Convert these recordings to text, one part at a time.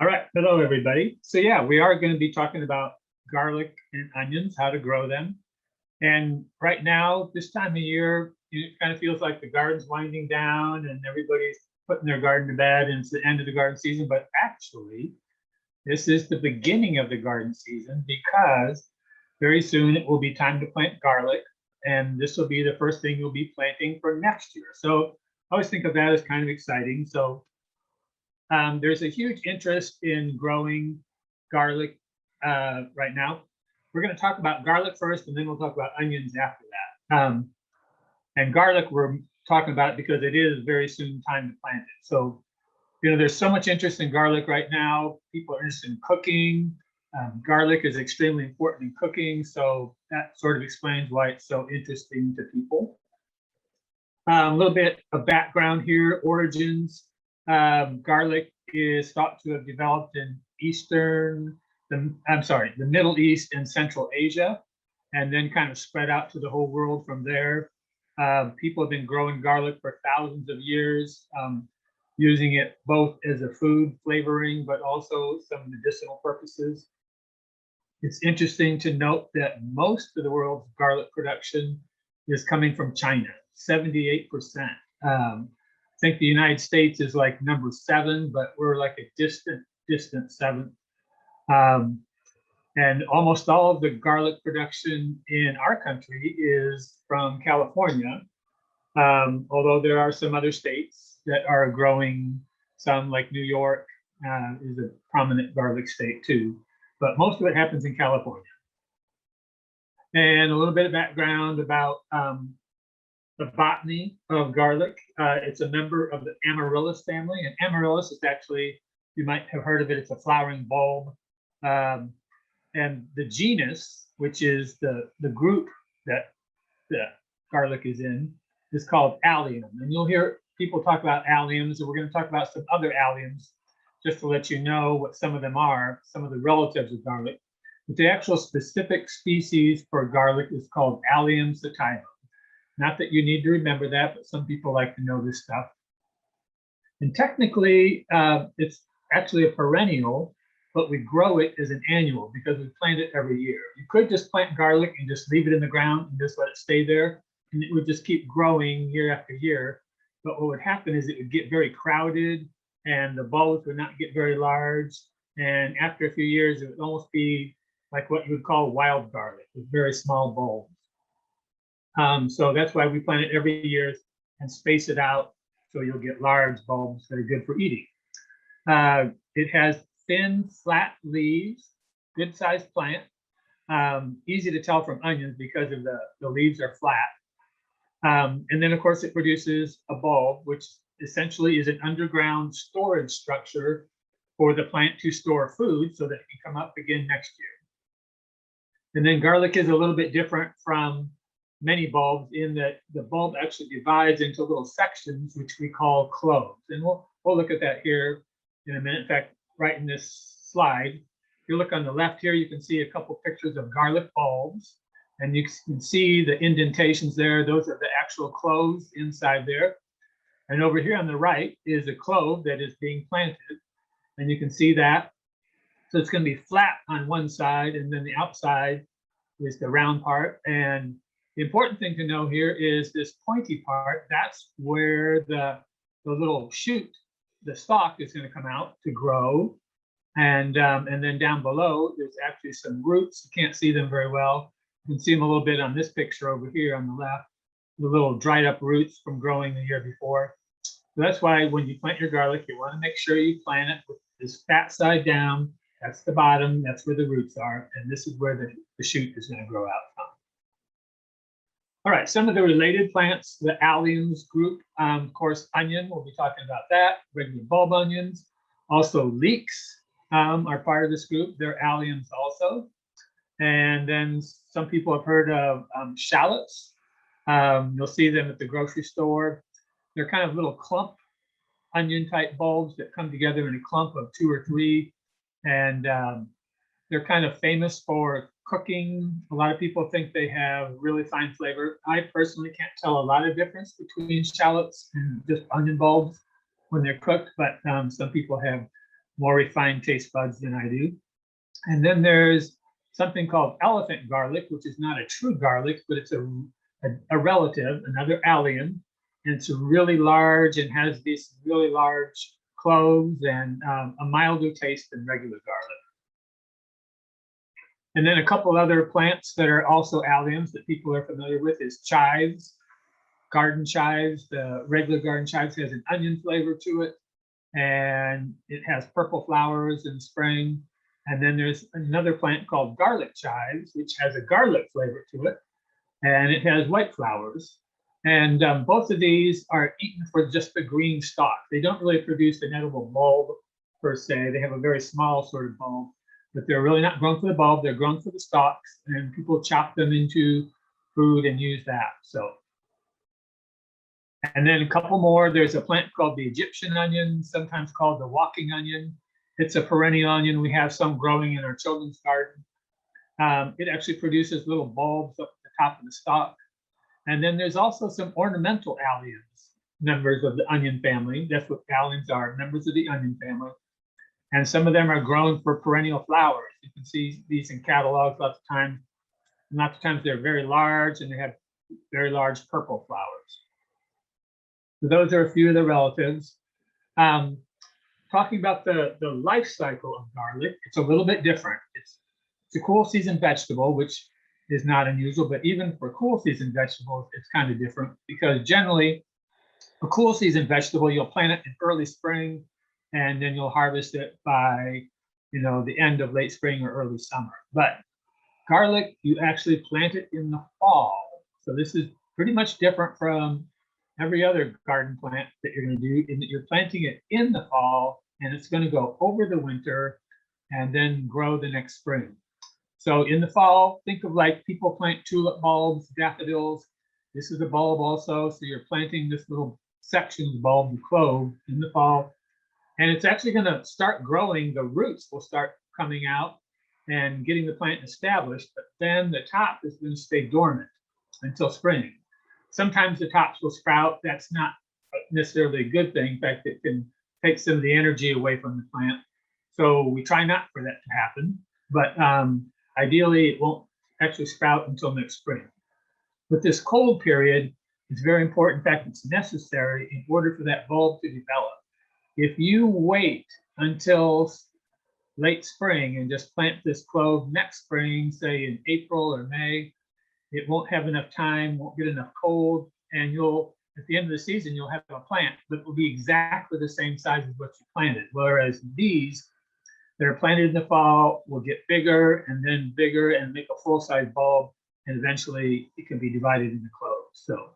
All right, hello everybody. So yeah, we are going to be talking about garlic and onions, how to grow them. And right now, this time of year, it kind of feels like the garden's winding down and everybody's putting their garden to bed and it's the end of the garden season. But actually, this is the beginning of the garden season because very soon it will be time to plant garlic. And this will be the first thing you'll be planting for next year. So I always think of that as kind of exciting. So there's a huge interest in growing garlic right now. We're going to talk about garlic first, and then we'll talk about onions after that. And garlic, we're talking about it because it is very soon time to plant it. So, there's so much interest in garlic right now. People are interested in cooking. Garlic is extremely important in cooking. So that sort of explains why it's so interesting to people. A little bit of background here, origins. Garlic is thought to have developed in the Middle East and Central Asia, and then kind of spread out to the whole world from there. People have been growing garlic for thousands of years, using it both as a food flavoring, but also some medicinal purposes. It's interesting to note that most of the world's garlic production is coming from China, 78%. I think the United States is like number 7, but we're like a distant 7th. And almost all of the garlic production in our country is from California, although there are some other states that are growing some, like New York is a prominent garlic state too, but most of it happens in California. And a little bit of background about the botany of garlic. It's a member of the Amaryllis family, and Amaryllis is actually, you might have heard of it, it's a flowering bulb. And the genus, which is the group that the garlic is in, is called Allium. And you'll hear people talk about Alliums, and we're going to talk about some other Alliums, just to let you know what some of them are, some of the relatives of garlic. But the actual specific species for garlic is called Allium sativa. Not that you need to remember that, but some people like to know this stuff. And technically, it's actually a perennial, but we grow it as an annual because we plant it every year. You could just plant garlic and just leave it in the ground and just let it stay there, and it would just keep growing year after year. But what would happen is it would get very crowded and the bulbs would not get very large. And after a few years, it would almost be like what you would call wild garlic with very small bulbs. So that's why we plant it every year and space it out so you'll get large bulbs that are good for eating. It has thin, flat leaves, good sized plant. Easy to tell from onions because of the leaves are flat. And then, of course, it produces a bulb, which essentially is an underground storage structure for the plant to store food so that it can come up again next year. And then garlic is a little bit different from many bulbs in that the bulb actually divides into little sections, which we call cloves. And we'll look at that here in a minute. In fact, right in this slide, if you look on the left here, you can see a couple pictures of garlic bulbs, and you can see the indentations there. Those are the actual cloves inside there. And over here on the right is a clove that is being planted, and you can see that. So it's going to be flat on one side, and then the outside is the round part. And the important thing to know here is this pointy part. That's where the little shoot, the stalk, is going to come out to grow. And then down below, there's actually some roots. You can't see them very well. You can see them a little bit on this picture over here on the left, the little dried up roots from growing the year before. So that's why when you plant your garlic, you want to make sure you plant it with this fat side down. That's the bottom. That's where the roots are. And this is where the shoot is going to grow out from. All right, some of the related plants, the Alliums group, of course, onion, we'll be talking about that, regular bulb onions. Also leeks are part of this group. They're Alliums also. And then some people have heard of shallots. You'll see them at the grocery store. They're kind of little clump onion type bulbs that come together in a clump of 2 or 3. And they're kind of famous for cooking. A lot of people think they have really fine flavor. I personally can't tell a lot of difference between shallots and just onion bulbs when they're cooked, but some people have more refined taste buds than I do. And then there's something called elephant garlic, which is not a true garlic, but it's a relative, another allium. And it's really large and has these really large cloves and a milder taste than regular garlic. And then a couple other plants that are also alliums that people are familiar with is chives, garden chives. The regular garden chives has an onion flavor to it, and it has purple flowers in spring. And then there's another plant called garlic chives, which has a garlic flavor to it, and it has white flowers. And both of these are eaten for just the green stalk. They don't really produce an edible bulb per se. They have a very small sort of bulb, but they're really not grown for the bulb. They're grown for the stalks, and people chop them into food and use that. So, and then a couple more. There's a plant called the Egyptian onion, sometimes called the walking onion. It's a perennial onion. We have some growing in our children's garden. It actually produces little bulbs up at the top of the stalk. And then there's also some ornamental alliums, members of the onion family. That's what alliums are, members of the onion family. And some of them are grown for perennial flowers. You can see these in catalogs lots of times. And lots of times they're very large and they have very large purple flowers. So those are a few of the relatives. Talking about the life cycle of garlic, it's a little bit different. It's a cool season vegetable, which is not unusual, but even for cool season vegetables, it's kind of different because generally a cool season vegetable, you'll plant it in early spring and then you'll harvest it by, the end of late spring or early summer. But garlic, you actually plant it in the fall. So this is pretty much different from every other garden plant that you're going to do in that you're planting it in the fall and it's going to go over the winter and then grow the next spring. So in the fall, think of like people plant tulip bulbs, daffodils. This is a bulb also. So you're planting this little section of the bulb, the clove, in the fall. And it's actually going to start growing. The roots will start coming out and getting the plant established. But then the top is going to stay dormant until spring. Sometimes the tops will sprout. That's not necessarily a good thing. In fact, it can take some of the energy away from the plant. So we try not for that to happen. But ideally, it won't actually sprout until next spring. But this cold period is very important. In fact, it's necessary in order for that bulb to develop. If you wait until late spring and just plant this clove next spring, say in April or May, it won't have enough time, won't get enough cold, and at the end of the season, you'll have a plant that will be exactly the same size as what you planted. Whereas these that are planted in the fall will get bigger and make a full-size bulb, and eventually it can be divided into cloves. So,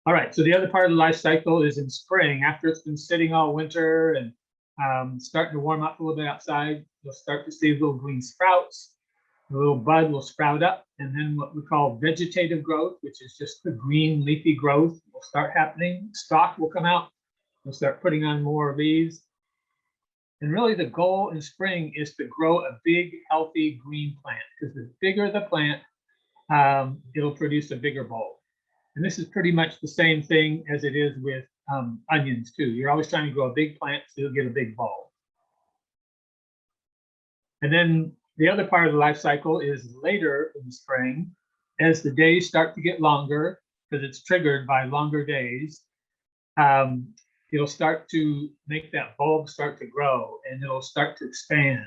all right, so the other part of the life cycle is in spring. After it's been sitting all winter and starting to warm up a little bit outside, you'll start to see little green sprouts. The little bud will sprout up, and then what we call vegetative growth, which is just the green leafy growth, will start happening. Stalk will come out. We'll start putting on more leaves. And really the goal in spring is to grow a big, healthy green plant, because the bigger the plant, it'll produce a bigger bulb. And this is pretty much the same thing as it is with onions too. You're always trying to grow a big plant so you'll get a big bulb. And then the other part of the life cycle is later in the spring, as the days start to get longer, because it's triggered by longer days, it'll start to make that bulb start to grow and it'll start to expand.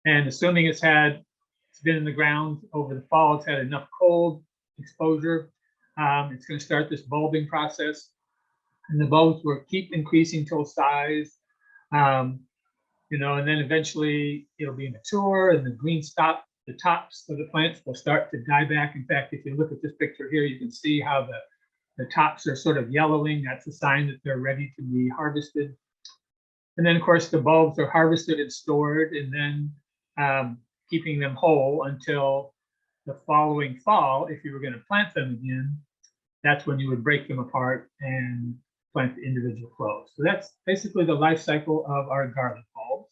And assuming it's been in the ground over the fall, it's had enough cold exposure, it's going to start this bulbing process. And the bulbs will keep increasing till size. And then eventually it'll be mature and the the tops of the plants will start to die back. In fact, if you look at this picture here, you can see how the tops are sort of yellowing. That's a sign that they're ready to be harvested. And then of course the bulbs are harvested and stored, and then keeping them whole until the following fall. If you were going to plant them again, that's when you would break them apart and plant the individual cloves. So that's basically the life cycle of our garlic bulbs.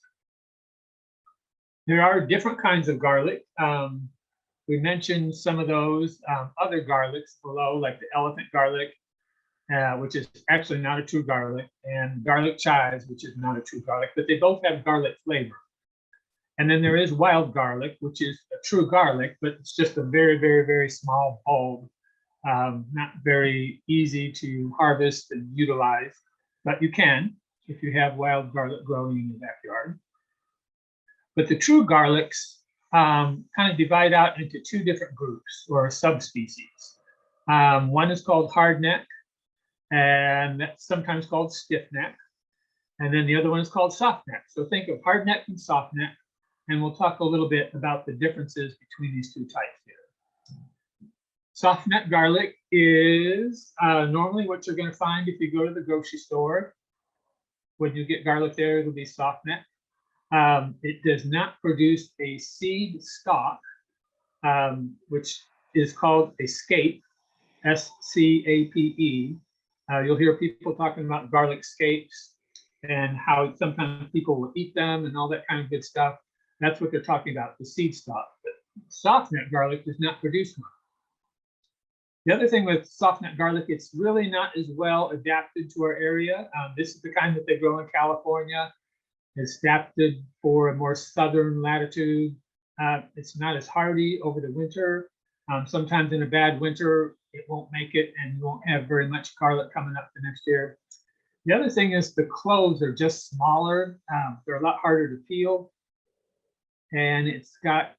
There are different kinds of garlic. We mentioned some of those other garlics below, like the elephant garlic. which is actually not a true garlic, and garlic chives, which is not a true garlic, but they both have garlic flavor. And then there is wild garlic, which is a true garlic, but it's just a very, very, very small bulb, not very easy to harvest and utilize, but you can if you have wild garlic growing in your backyard. But the true garlics kind of divide out into two different groups or subspecies. One is called hardneck, and that's sometimes called stiffneck. And then the other one is called softneck. So think of hardneck and softneck, and we'll talk a little bit about the differences between these two types here. Softneck garlic is normally what you're going to find if you go to the grocery store. When you get garlic there, it'll be softneck. It does not produce a seed stalk, which is called a scape, S-C-A-P-E. You'll hear people talking about garlic scapes and how sometimes people will eat them and all that kind of good stuff. That's what they're talking about, the seed stalk. But softneck garlic does not produce one. The other thing with softneck garlic, it's really not as well adapted to our area. This is the kind that they grow in California. It's adapted for a more southern latitude. It's not as hardy over the winter. Sometimes in a bad winter, it won't make it and you won't have very much garlic coming up the next year. The other thing is the cloves are just smaller. They're a lot harder to peel. And it's got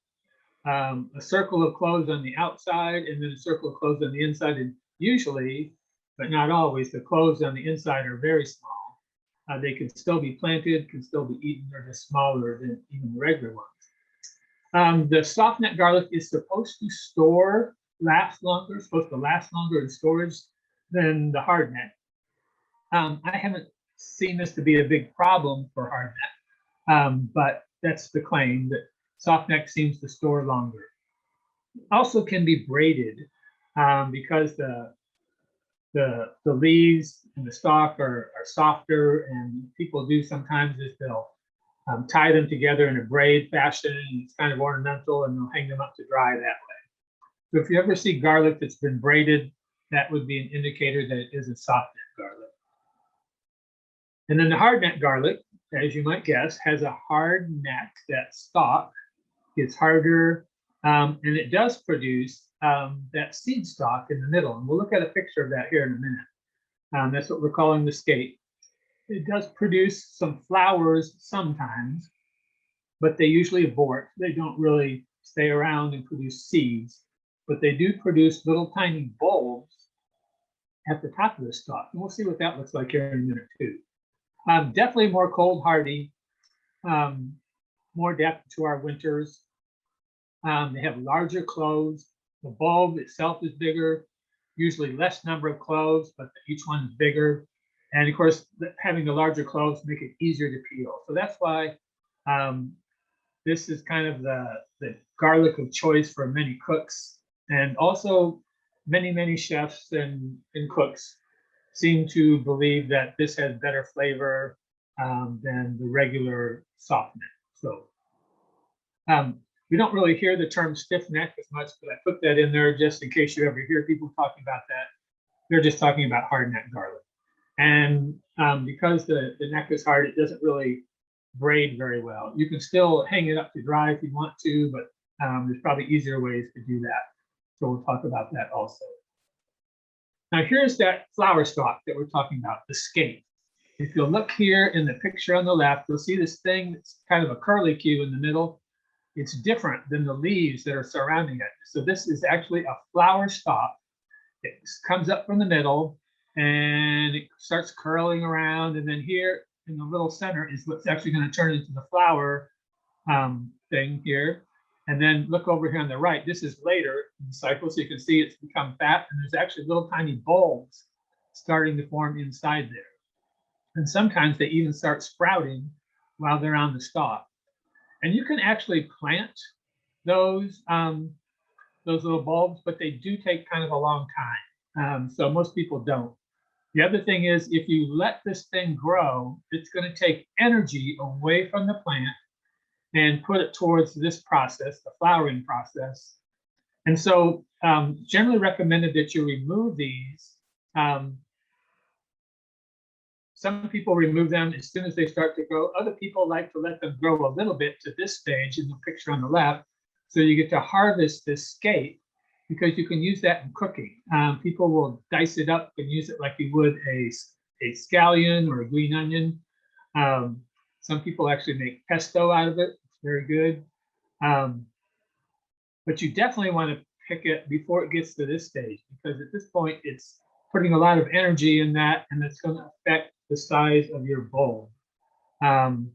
a circle of cloves on the outside and then a circle of cloves on the inside. And usually, but not always, the cloves on the inside are very small. They can still be planted, can still be eaten. They're just smaller than even the regular ones. The softneck garlic is supposed to last longer in storage than the hardneck. I haven't seen this to be a big problem for hardneck, but that's the claim, that softneck seems to store longer. Also can be braided because the leaves and the stalk are softer, and people do sometimes is they'll tie them together in a braid fashion, and it's kind of ornamental, and they'll hang them up to dry that way. So if you ever see garlic that's been braided, that would be an indicator that it is a softneck garlic. And then the hardneck garlic, as you might guess, has a hard neck. That stalk gets harder, and it does produce that seed stalk in the middle. And we'll look at a picture of that here in a minute. That's what we're calling the scape. It does produce some flowers sometimes, but they usually abort. They don't really stay around and produce seeds, but they do produce little tiny bulbs at the top of the stalk. And we'll see what that looks like here in a minute too. Definitely more cold hardy, more adapted to our winters. They have larger cloves. The bulb itself is bigger, usually less number of cloves, but each one is bigger. And of course, having the larger cloves make it easier to peel. So that's why this is kind of the garlic of choice for many cooks. And also many, many chefs and cooks seem to believe that this has better flavor than the regular softneck. So we don't really hear the term stiffneck as much, but I put that in there just in case you ever hear people talking about that. They're just talking about hardneck garlic. And because the neck is hard, it doesn't really braid very well. You can still hang it up to dry if you want to, but there's probably easier ways to do that. So we'll talk about that also. Now here's that flower stalk that we're talking about, the scape. If you'll look here in the picture on the left, you'll see this thing that's kind of a curlicue in the middle. It's different than the leaves that are surrounding it. So this is actually a flower stalk. It comes up from the middle and it starts curling around. And then here in the little center is what's actually going to turn into the flower thing here. And then look over here on the right. This is later in the cycle, so you can see it's become fat, and there's actually little tiny bulbs starting to form inside there. And sometimes they even start sprouting while they're on the stalk. And you can actually plant those little bulbs, but they do take kind of a long time. So most people don't. The other thing is, if you let this thing grow, it's going to take energy away from the plant and put it towards this process, the flowering process. And so generally recommended that you remove these some people remove them as soon as they start to grow. Other people like to let them grow a little bit to this stage in the picture on the left. So you get to harvest this scape because you can use that in cooking. People will dice it up and use it like you would a scallion or a green onion. Some people actually make pesto out of it. It's very good. But you definitely want to pick it before it gets to this stage, because at this point it's putting a lot of energy in that, and it's going to affect the size of your bowl. And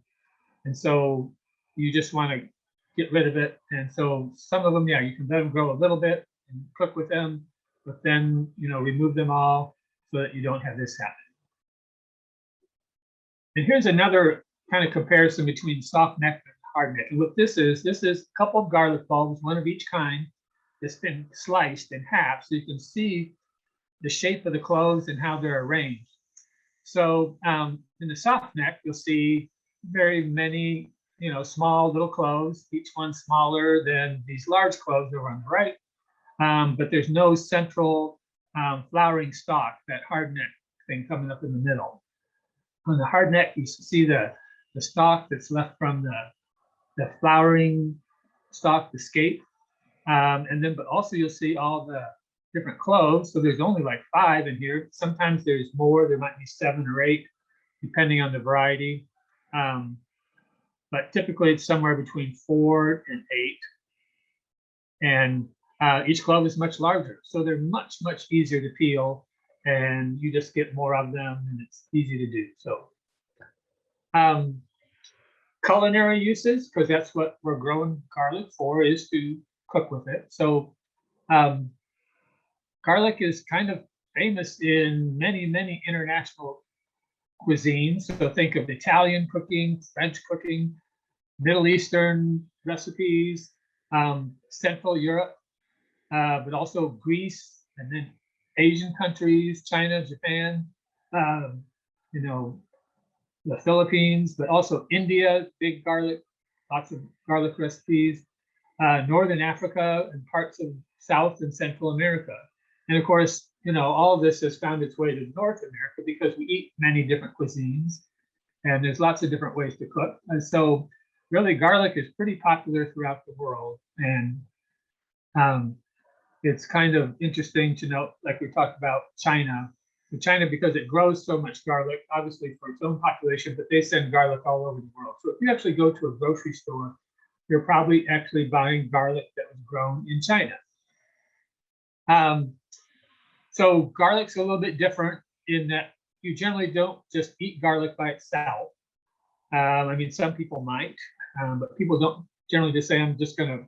so you just want to get rid of it. And so some of them, yeah, you can let them grow a little bit and cook with them, but then, remove them all so that you don't have this happen. And here's another kind of comparison between softneck and hardneck. And what this is a couple of garlic bulbs, one of each kind, that's been sliced in half, so you can see the shape of the cloves and how they're arranged. So in the softneck, you'll see very many, small little cloves, each one smaller than these large cloves that are on the right. But there's no central flowering stalk, that hardneck thing coming up in the middle. On the hardneck, you see the stalk that's left from the flowering stalk, the scape. But also you'll see all the different cloves. So there's only like 5 in here. Sometimes there's more. There might be 7 or 8, depending on the variety. But typically it's somewhere between 4 and 8. And each clove is much larger. So they're much, much easier to peel, and you just get more of them, and it's easy to do. So culinary uses, because that's what we're growing garlic for, is to cook with it. So garlic is kind of famous in many, many international cuisines. So think of Italian cooking, French cooking, Middle Eastern recipes, Central Europe, but also Greece, and then Asian countries, China, Japan, the Philippines, but also India, big garlic, lots of garlic recipes, Northern Africa, and parts of South and Central America. And of course, all of this has found its way to North America because we eat many different cuisines, and there's lots of different ways to cook. And so really garlic is pretty popular throughout the world. And it's kind of interesting to note, like we talked about China. So China, because it grows so much garlic, obviously for its own population, but they send garlic all over the world. So if you actually go to a grocery store, you're probably actually buying garlic that was grown in China. So garlic's a little bit different in that you generally don't just eat garlic by itself. Some people might, but people don't generally just say, I'm just going to,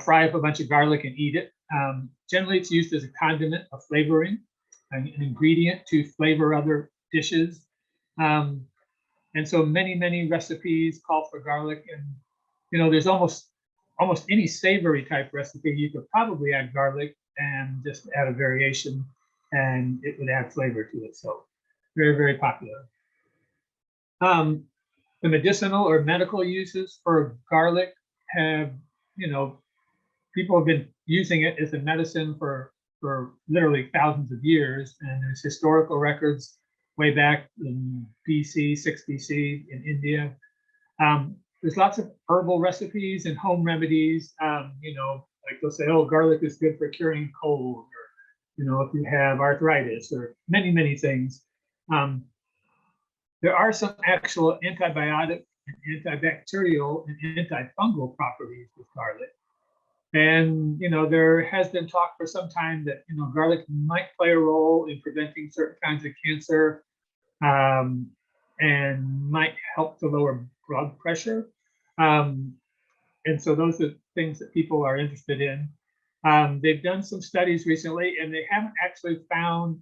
fry up a bunch of garlic and eat it. Generally, it's used as a condiment, a flavoring, an ingredient to flavor other dishes. And so many, many recipes call for garlic. And, there's almost any savory type recipe, you could probably add garlic and just add a variation, and it would add flavor to it. So very, very popular. The medicinal or medical uses for garlic have, people have been using it as a medicine for literally thousands of years. And there's historical records way back in BC, 6 BC in India. There's lots of herbal recipes and home remedies. Like they'll say, oh, garlic is good for curing cold, or, if you have arthritis, or many, many things. There are some actual antibiotic and antibacterial and antifungal properties with garlic. And, there has been talk for some time that, garlic might play a role in preventing certain kinds of cancer, and might help to lower blood pressure. And so those are things that people are interested in. They've done some studies recently, and they haven't actually found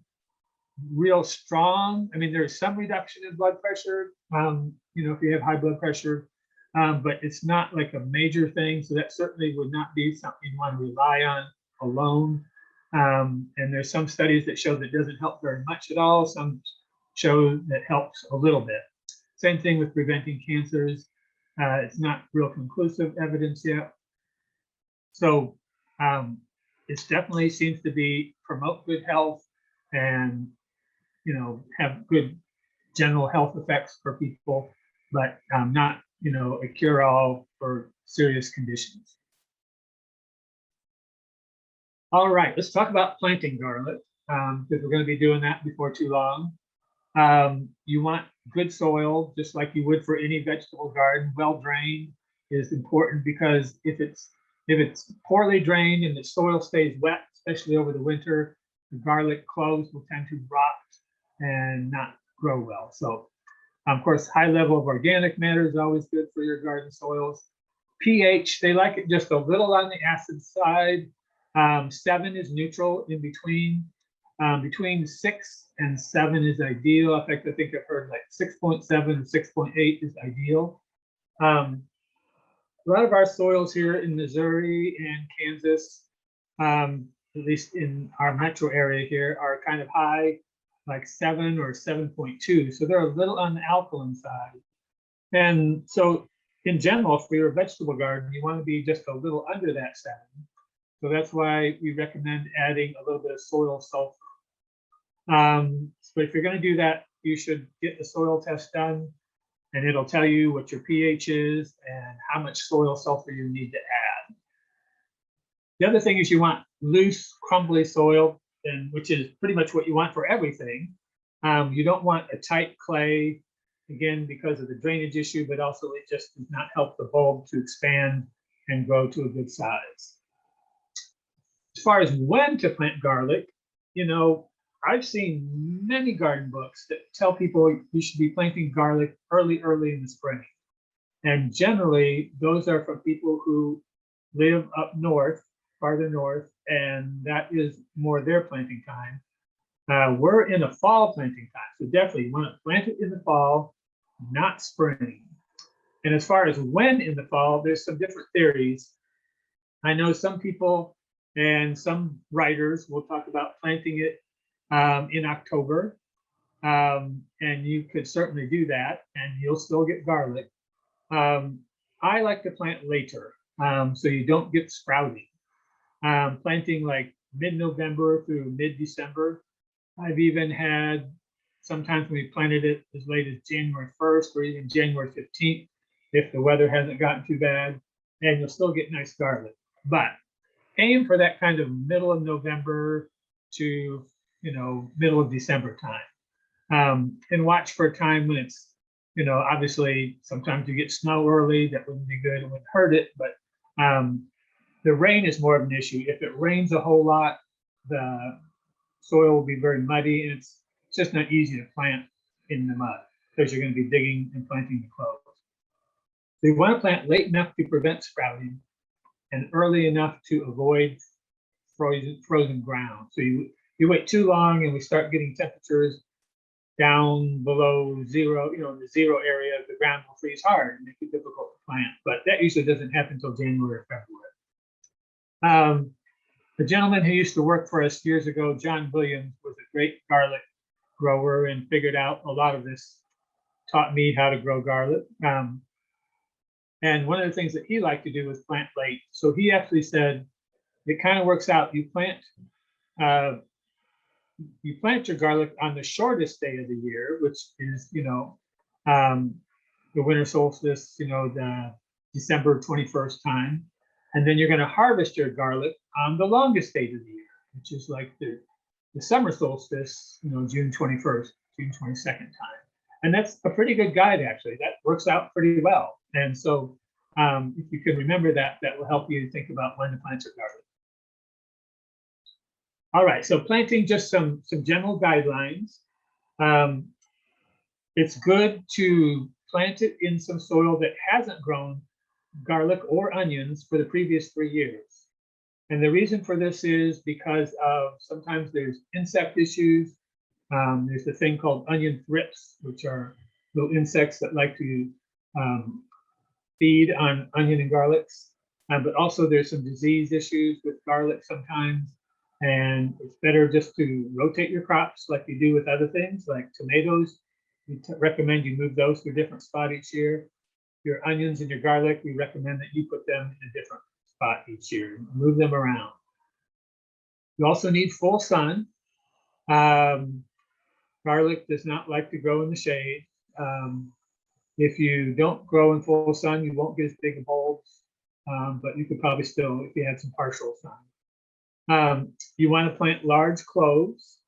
real strong. There's some reduction in blood pressure, if you have high blood pressure, but it's not like a major thing. So that certainly would not be something you want to rely on alone. And there's some studies that show that it doesn't help very much at all. Some show that helps a little bit. Same thing with preventing cancers. It's not real conclusive evidence yet. So it definitely seems to be promote good health and, have good general health effects for people, but not, a cure-all for serious conditions. All right, let's talk about planting garlic, because we're going to be doing that before too long. You want good soil, just like you would for any vegetable garden. Well drained is important, because if it's poorly drained and the soil stays wet, especially over the winter, the garlic cloves will tend to rot and not grow well. So, of course, high level of organic matter is always good for your garden soils. pH, they like it just a little on the acid side. 7 is neutral in between. Between 6 and 7 is ideal. In fact, I think I've heard like 6.7 and 6.8 is ideal. A lot of our soils here in Missouri and Kansas, at least in our metro area here, are kind of high, like 7 or 7.2. So they're a little on the alkaline side. And so in general, for your vegetable garden, you want to be just a little under that 7. So that's why we recommend adding a little bit of soil sulfur. So if you're going to do that, you should get the soil test done, and it'll tell you what your pH is and how much soil sulfur you need to add. The other thing is you want loose, crumbly soil, which is pretty much what you want for everything. You don't want a tight clay, again, because of the drainage issue, but also it just does not help the bulb to expand and grow to a good size. As far as when to plant garlic, I've seen many garden books that tell people you should be planting garlic early in the spring. And generally, those are for people who live up north, farther north, and that is more their planting time. We're in a fall planting time, so definitely you want to plant it in the fall, not spring. And as far as when in the fall, there's some different theories. I know some people and some writers will talk about planting it in October, and you could certainly do that, and you'll still get garlic. I like to plant later, so you don't get sprouting. Planting like mid-November through mid-December. I've even had, sometimes we planted it as late as January 1st or even January 15th, if the weather hasn't gotten too bad, and you'll still get nice garlic. But aim for that kind of middle of November to middle of December time, and watch for a time when it's, obviously sometimes you get snow early. That wouldn't be good, it wouldn't hurt it, but the rain is more of an issue. If it rains a whole lot, the soil will be very muddy, and it's just not easy to plant in the mud because you're going to be digging and planting the cloves. So you want to plant late enough to prevent sprouting and early enough to avoid frozen ground. So you wait too long and we start getting temperatures down below zero, in the zero area, the ground will freeze hard and make it difficult to plant. But that usually doesn't happen until January or February. The gentleman who used to work for us years ago, John Williams, was a great garlic grower and figured out a lot of this, taught me how to grow garlic. And one of the things that he liked to do was plant late. So he actually said, it kind of works out. You plant your garlic on the shortest day of the year, which is, the winter solstice, the December 21st time. And then you're going to harvest your garlic on the longest date of the year, which is like the summer solstice, June 21st, June 22nd time. And that's a pretty good guide, actually. That works out pretty well. And so if you can remember that, that will help you think about when to plant your garlic. All right, so planting, just some general guidelines. It's good to plant it in some soil that hasn't grown garlic or onions for the previous 3 years. And the reason for this is because of sometimes there's insect issues. There's a thing called onion thrips, which are little insects that like to feed on onion and garlics. But also there's some disease issues with garlic sometimes. And it's better just to rotate your crops like you do with other things like tomatoes. We recommend you move those to a different spot each year. Your onions and your garlic, we recommend that you put them in a different spot each year. Move them around. You also need full sun. Garlic does not like to grow in the shade. If you don't grow in full sun, you won't get as big bulbs, but you could probably still if you had some partial sun. You want to plant large cloves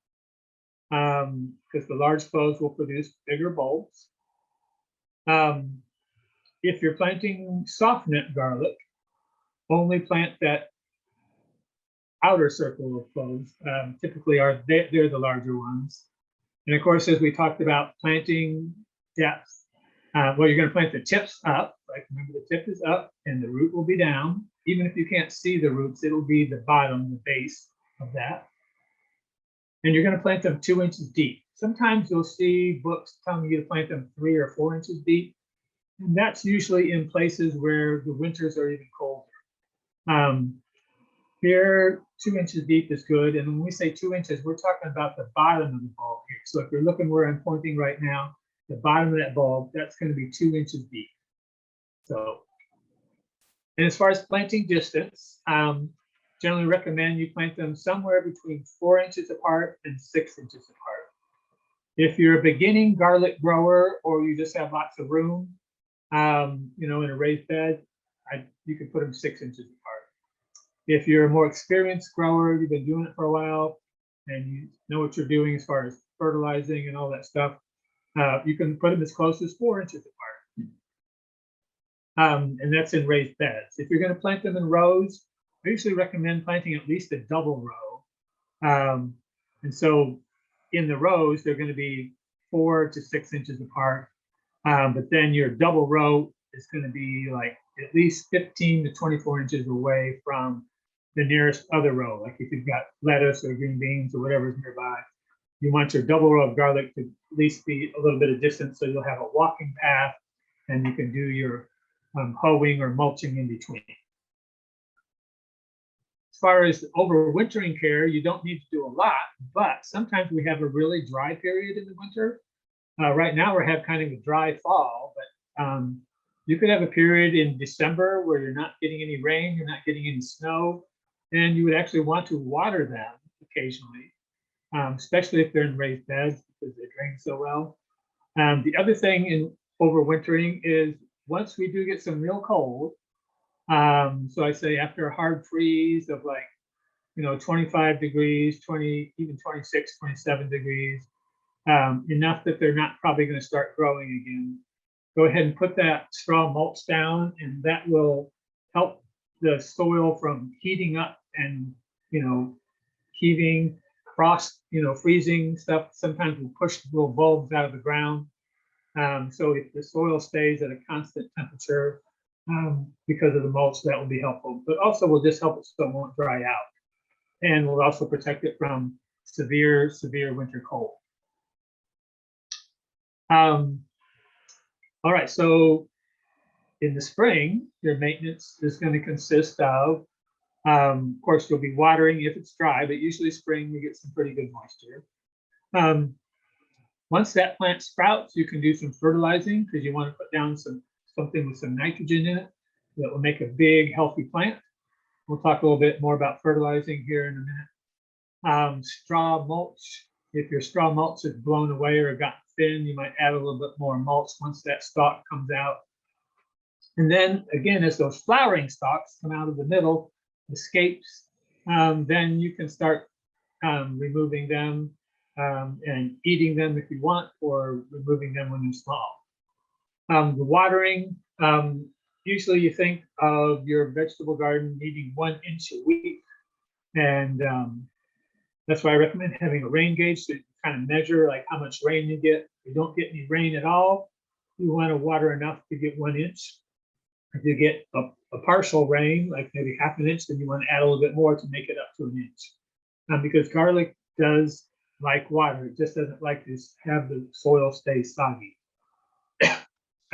because the large cloves will produce bigger bulbs. If you're planting softneck garlic, only plant that outer circle of cloves. Typically, they're the larger ones. And of course, as we talked about planting depth, well, you're going to plant the tips up. Like remember, the tip is up and the root will be down. Even if you can't see the roots, it'll be the bottom, the base of that. And you're going to plant them 2 inches deep. Sometimes you'll see books telling you to plant them 3 or 4 inches deep. And that's usually in places where the winters are even colder. Here, 2 inches deep is good. And when we say 2 inches, we're talking about the bottom of the bulb here. So if you're looking where I'm pointing right now, the bottom of that bulb, that's going to be 2 inches deep. So, and as far as planting distance, generally recommend you plant them somewhere between 4 inches apart and 6 inches apart. If you're a beginning garlic grower or you just have lots of room, in a raised bed, you can put them 6 inches apart. If you're a more experienced grower, you've been doing it for a while, and you know what you're doing as far as fertilizing and all that stuff, you can put them as close as 4 inches apart. And that's in raised beds. If you're going to plant them in rows, I usually recommend planting at least a double row. And so in the rows, they're going to be 4 to 6 inches apart. But then your double row is going to be like at least 15 to 24 inches away from the nearest other row. Like if you've got lettuce or green beans or whatever's nearby, you want your double row of garlic to at least be a little bit of distance so you'll have a walking path and you can do your hoeing or mulching in between. As far as overwintering care, you don't need to do a lot, but sometimes we have a really dry period in the winter. Right now we have kind of a dry fall, but you could have a period in December where you're not getting any rain, you're not getting any snow, and you would actually want to water them occasionally, especially if they're in raised beds because they drain so well. The other thing in overwintering is once we do get some real cold, so I say after a hard freeze of 25 degrees, 20, even 26, 27 degrees, enough that they're not probably going to start growing again. Go ahead and put that straw mulch down, and that will help the soil from heating up and, heaving, frost, freezing stuff. Sometimes will push little bulbs out of the ground. So if the soil stays at a constant temperature because of the mulch, that will be helpful. But also will just help it so it won't dry out. And will also protect it from severe winter cold. All right, so in the spring, your maintenance is going to consist of course, you'll be watering if it's dry, but usually spring, you get some pretty good moisture. Once that plant sprouts, you can do some fertilizing because you want to put down something with some nitrogen in it that will make a big, healthy plant. We'll talk a little bit more about fertilizing here in a minute. Straw mulch. If your straw mulch is blown away or gotten thin, you might add a little bit more mulch once that stalk comes out. And then again, as those flowering stalks come out of the middle, the scapes, then you can start removing them and eating them if you want, or removing them when they're small. The watering, usually you think of your vegetable garden needing 1 inch a week. And that's why I recommend having a rain gauge so you can kind of measure like how much rain you get. If you don't get any rain at all, you want to water enough to get 1 inch. If you get a partial rain, like maybe half an inch, then you want to add a little bit more to make it up to 1 inch. Because garlic does like water, it just doesn't like to have the soil stay soggy.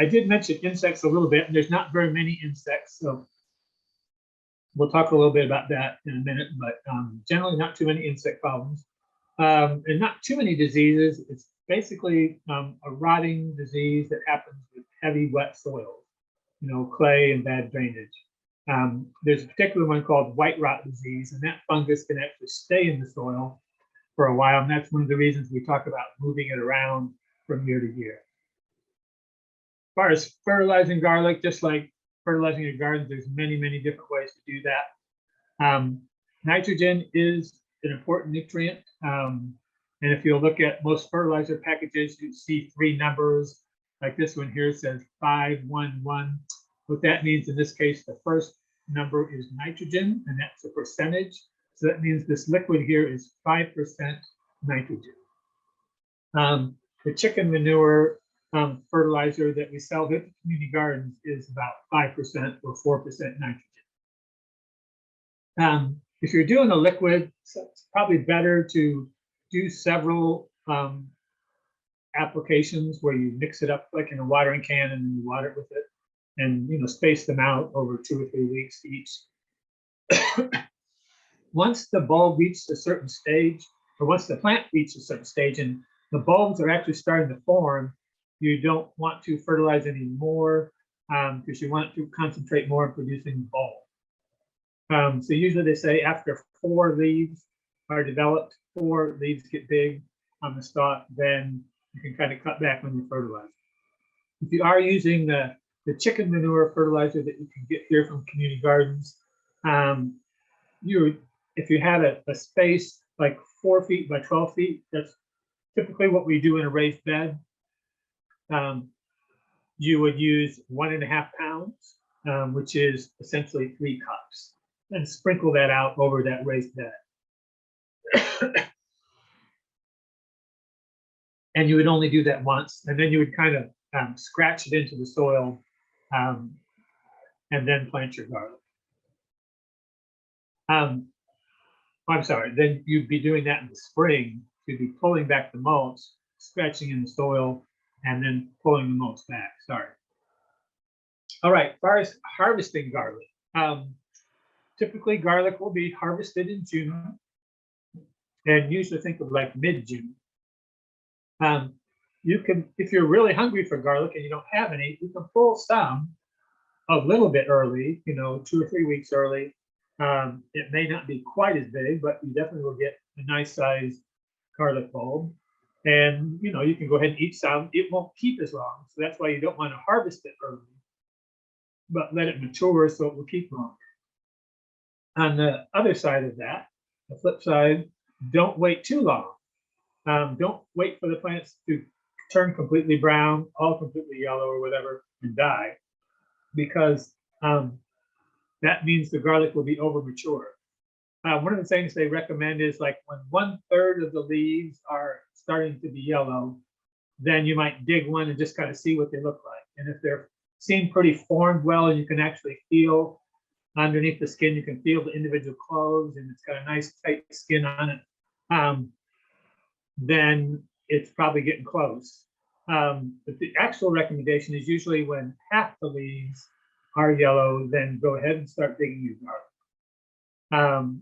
I did mention insects a little bit, and there's not very many insects, so we'll talk a little bit about that in a minute, but generally not too many insect problems. And not too many diseases. It's basically a rotting disease that happens with heavy, wet soils, clay and bad drainage. There's a particular one called white rot disease, and that fungus can actually stay in the soil for a while, and that's one of the reasons we talk about moving it around from year to year. As far as fertilizing garlic, just like fertilizing your gardens, there's many, many different ways to do that. Nitrogen is an important nutrient. And if you look at most fertilizer packages, you see 3 numbers. Like this one here says 511. What that means in this case, the first number is nitrogen, and that's a percentage. So that means this liquid here is 5% nitrogen. The chicken manure fertilizer that we sell at community gardens is about 5% or 4% nitrogen. If you're doing a liquid, it's probably better to do several applications where you mix it up like in a watering can and you water it with it, and space them out over 2 or 3 weeks each. Once the bulb reaches a certain stage, or once the plant reaches a certain stage and the bulbs are actually starting to form, you don't want to fertilize anymore because you want to concentrate more on producing bulb. So usually they say after 4 leaves are developed, 4 leaves get big on the stalk, then you can kind of cut back on your fertilizer. If you are using the chicken manure fertilizer that you can get here from community gardens, if you had a space like 4 feet by 12 feet, that's typically what we do in a raised bed. You would use 1.5 pounds, which is essentially 3 cups, and sprinkle that out over that raised bed. And you would only do that once, and then you would kind of scratch it into the soil and then plant your garlic. I'm sorry, then you'd be doing that in the spring. You'd be pulling back the mulch, scratching in the soil, and then pulling the mulch back. Sorry. All right, as far as harvesting garlic, typically garlic will be harvested in June, and usually think of like mid-June. You can, if you're really hungry for garlic and you don't have any, you can pull some a little bit early, 2 or 3 weeks early. It may not be quite as big, but you definitely will get a nice sized garlic bulb. And you can go ahead and eat some. It won't keep as long, so that's why you don't want to harvest it early, but let it mature so it will keep longer. On the other side of that, the flip side, don't wait too long. Don't wait for the plants to turn completely brown, all completely yellow or whatever, and die, because that means the garlic will be over mature. One of the things they recommend is like when 1/3 of the leaves are starting to be yellow, then you might dig one and just kind of see what they look like. And if they're seem pretty formed well, and you can actually feel underneath the skin, you can feel the individual cloves, and it's got a nice tight skin on it, then it's probably getting close. But the actual recommendation is usually when half the leaves are yellow, then go ahead and start digging your garlic.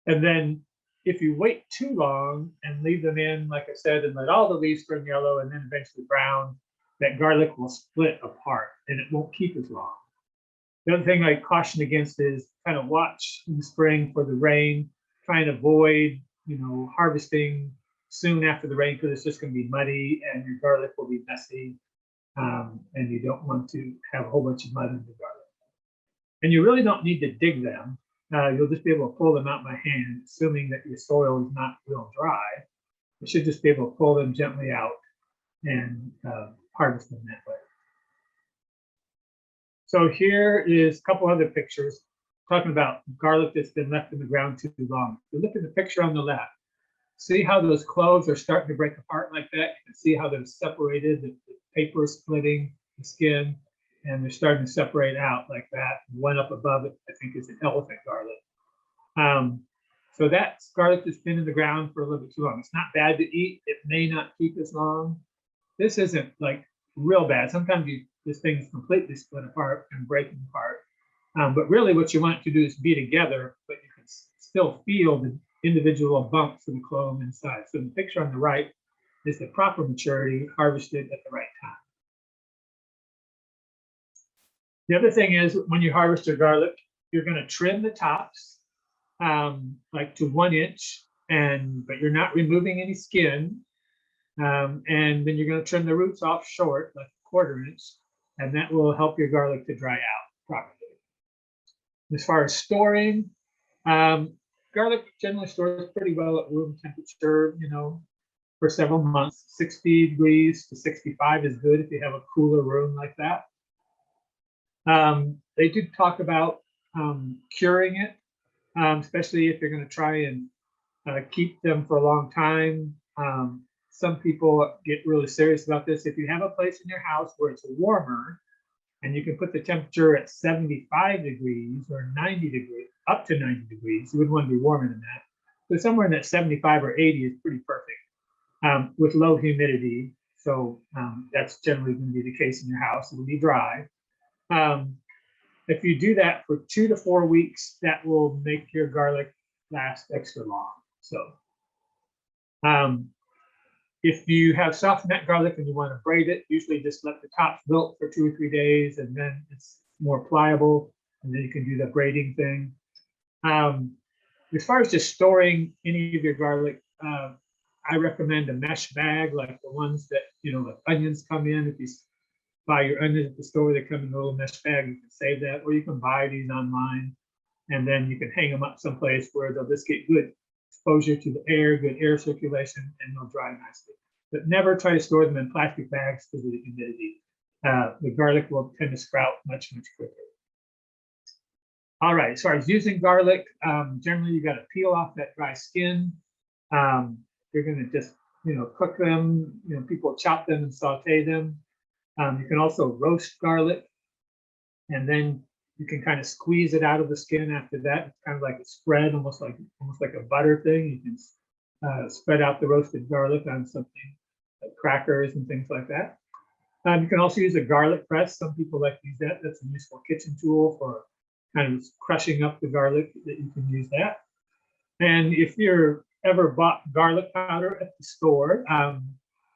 And then if you wait too long and leave them in, like I said, and let all the leaves turn yellow and then eventually brown, that garlic will split apart and it won't keep as long. The other thing I caution against is kind of watch in the spring for the rain. Try and avoid, harvesting soon after the rain, because it's just going to be muddy and your garlic will be messy, and you don't want to have a whole bunch of mud in the garlic. And you really don't need to dig them. You'll just be able to pull them out by hand, assuming that your soil is not real dry. You should just be able to pull them gently out and harvest them that way. So here is a couple other pictures talking about garlic that's been left in the ground too long. You look at the picture on the left. See how those cloves are starting to break apart like that? You can see how they're separated, the paper is splitting the skin, and they're starting to separate out like that. One up above it, I think, is an elephant garlic. So that's garlic that's been in the ground for a little bit too long. It's not bad to eat. It may not keep as long. This isn't like real bad. Sometimes this thing's completely split apart and breaking apart. But really what you want to do is be together, but you can still feel the individual bumps of the clove inside. So the picture on the right is the proper maturity, harvested at the right time. The other thing is when you harvest your garlic, you're going to trim the tops like to 1 inch, but you're not removing any skin. And then you're going to trim the roots off short, like a 1/4 inch, and that will help your garlic to dry out properly. As far as storing, garlic generally stores pretty well at room temperature, for several months. 60 degrees to 65 is good if you have a cooler room like that. They did talk about curing it, especially if you're going to try and keep them for a long time. Some people get really serious about this. If you have a place in your house where it's warmer and you can put the temperature at 75 degrees or 90 degrees, up to 90 degrees, you wouldn't want to be warmer than that. So somewhere in that 75 or 80 is pretty perfect with low humidity. So that's generally going to be the case in your house. It will be dry. If you do that for 2 to 4 weeks, that will make your garlic last extra long. So if you have softneck garlic and you want to braid it, usually just let the tops wilt for 2 or 3 days, and then it's more pliable, and then you can do the braiding thing. As far as just storing any of your garlic, I recommend a mesh bag, like the ones that, like onions come in. If you buy your onions at the store, they come in a little mesh bag. You can save that, or you can buy these online, and then you can hang them up someplace where they'll just get good exposure to the air, good air circulation, and they'll dry nicely. But never try to store them in plastic bags because of the humidity. The garlic will tend to sprout much, much quicker. All right, as far as using garlic, generally you got to peel off that dry skin. You're going to just, cook them. People chop them and saute them. You can also roast garlic, and then you can kind of squeeze it out of the skin after that. It's kind of like a spread, almost like a butter thing. You can spread out the roasted garlic on something like crackers and things like that. You can also use a garlic press. Some people like to use that. That's a useful kitchen tool for kind of crushing up the garlic. That you can use that. And if you're ever bought garlic powder at the store,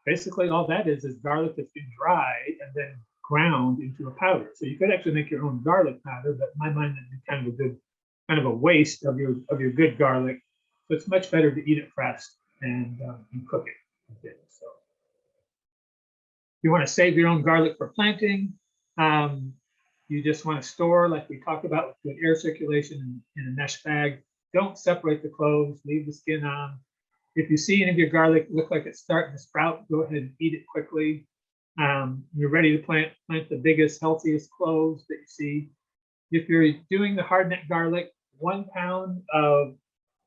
basically all that is garlic that's been dried and then ground into a powder. So you could actually make your own garlic powder, but in my mind, that'd be kind of a waste of your good garlic. So it's much better to eat it fresh and cook it. So if you want to save your own garlic for planting, you just want to store, like we talked about, with good air circulation in a mesh bag. Don't separate the cloves, leave the skin on. If you see any of your garlic look like it's starting to sprout, go ahead and eat it quickly. You're ready to plant the biggest, healthiest cloves that you see. If you're doing the hardneck garlic, 1 pound of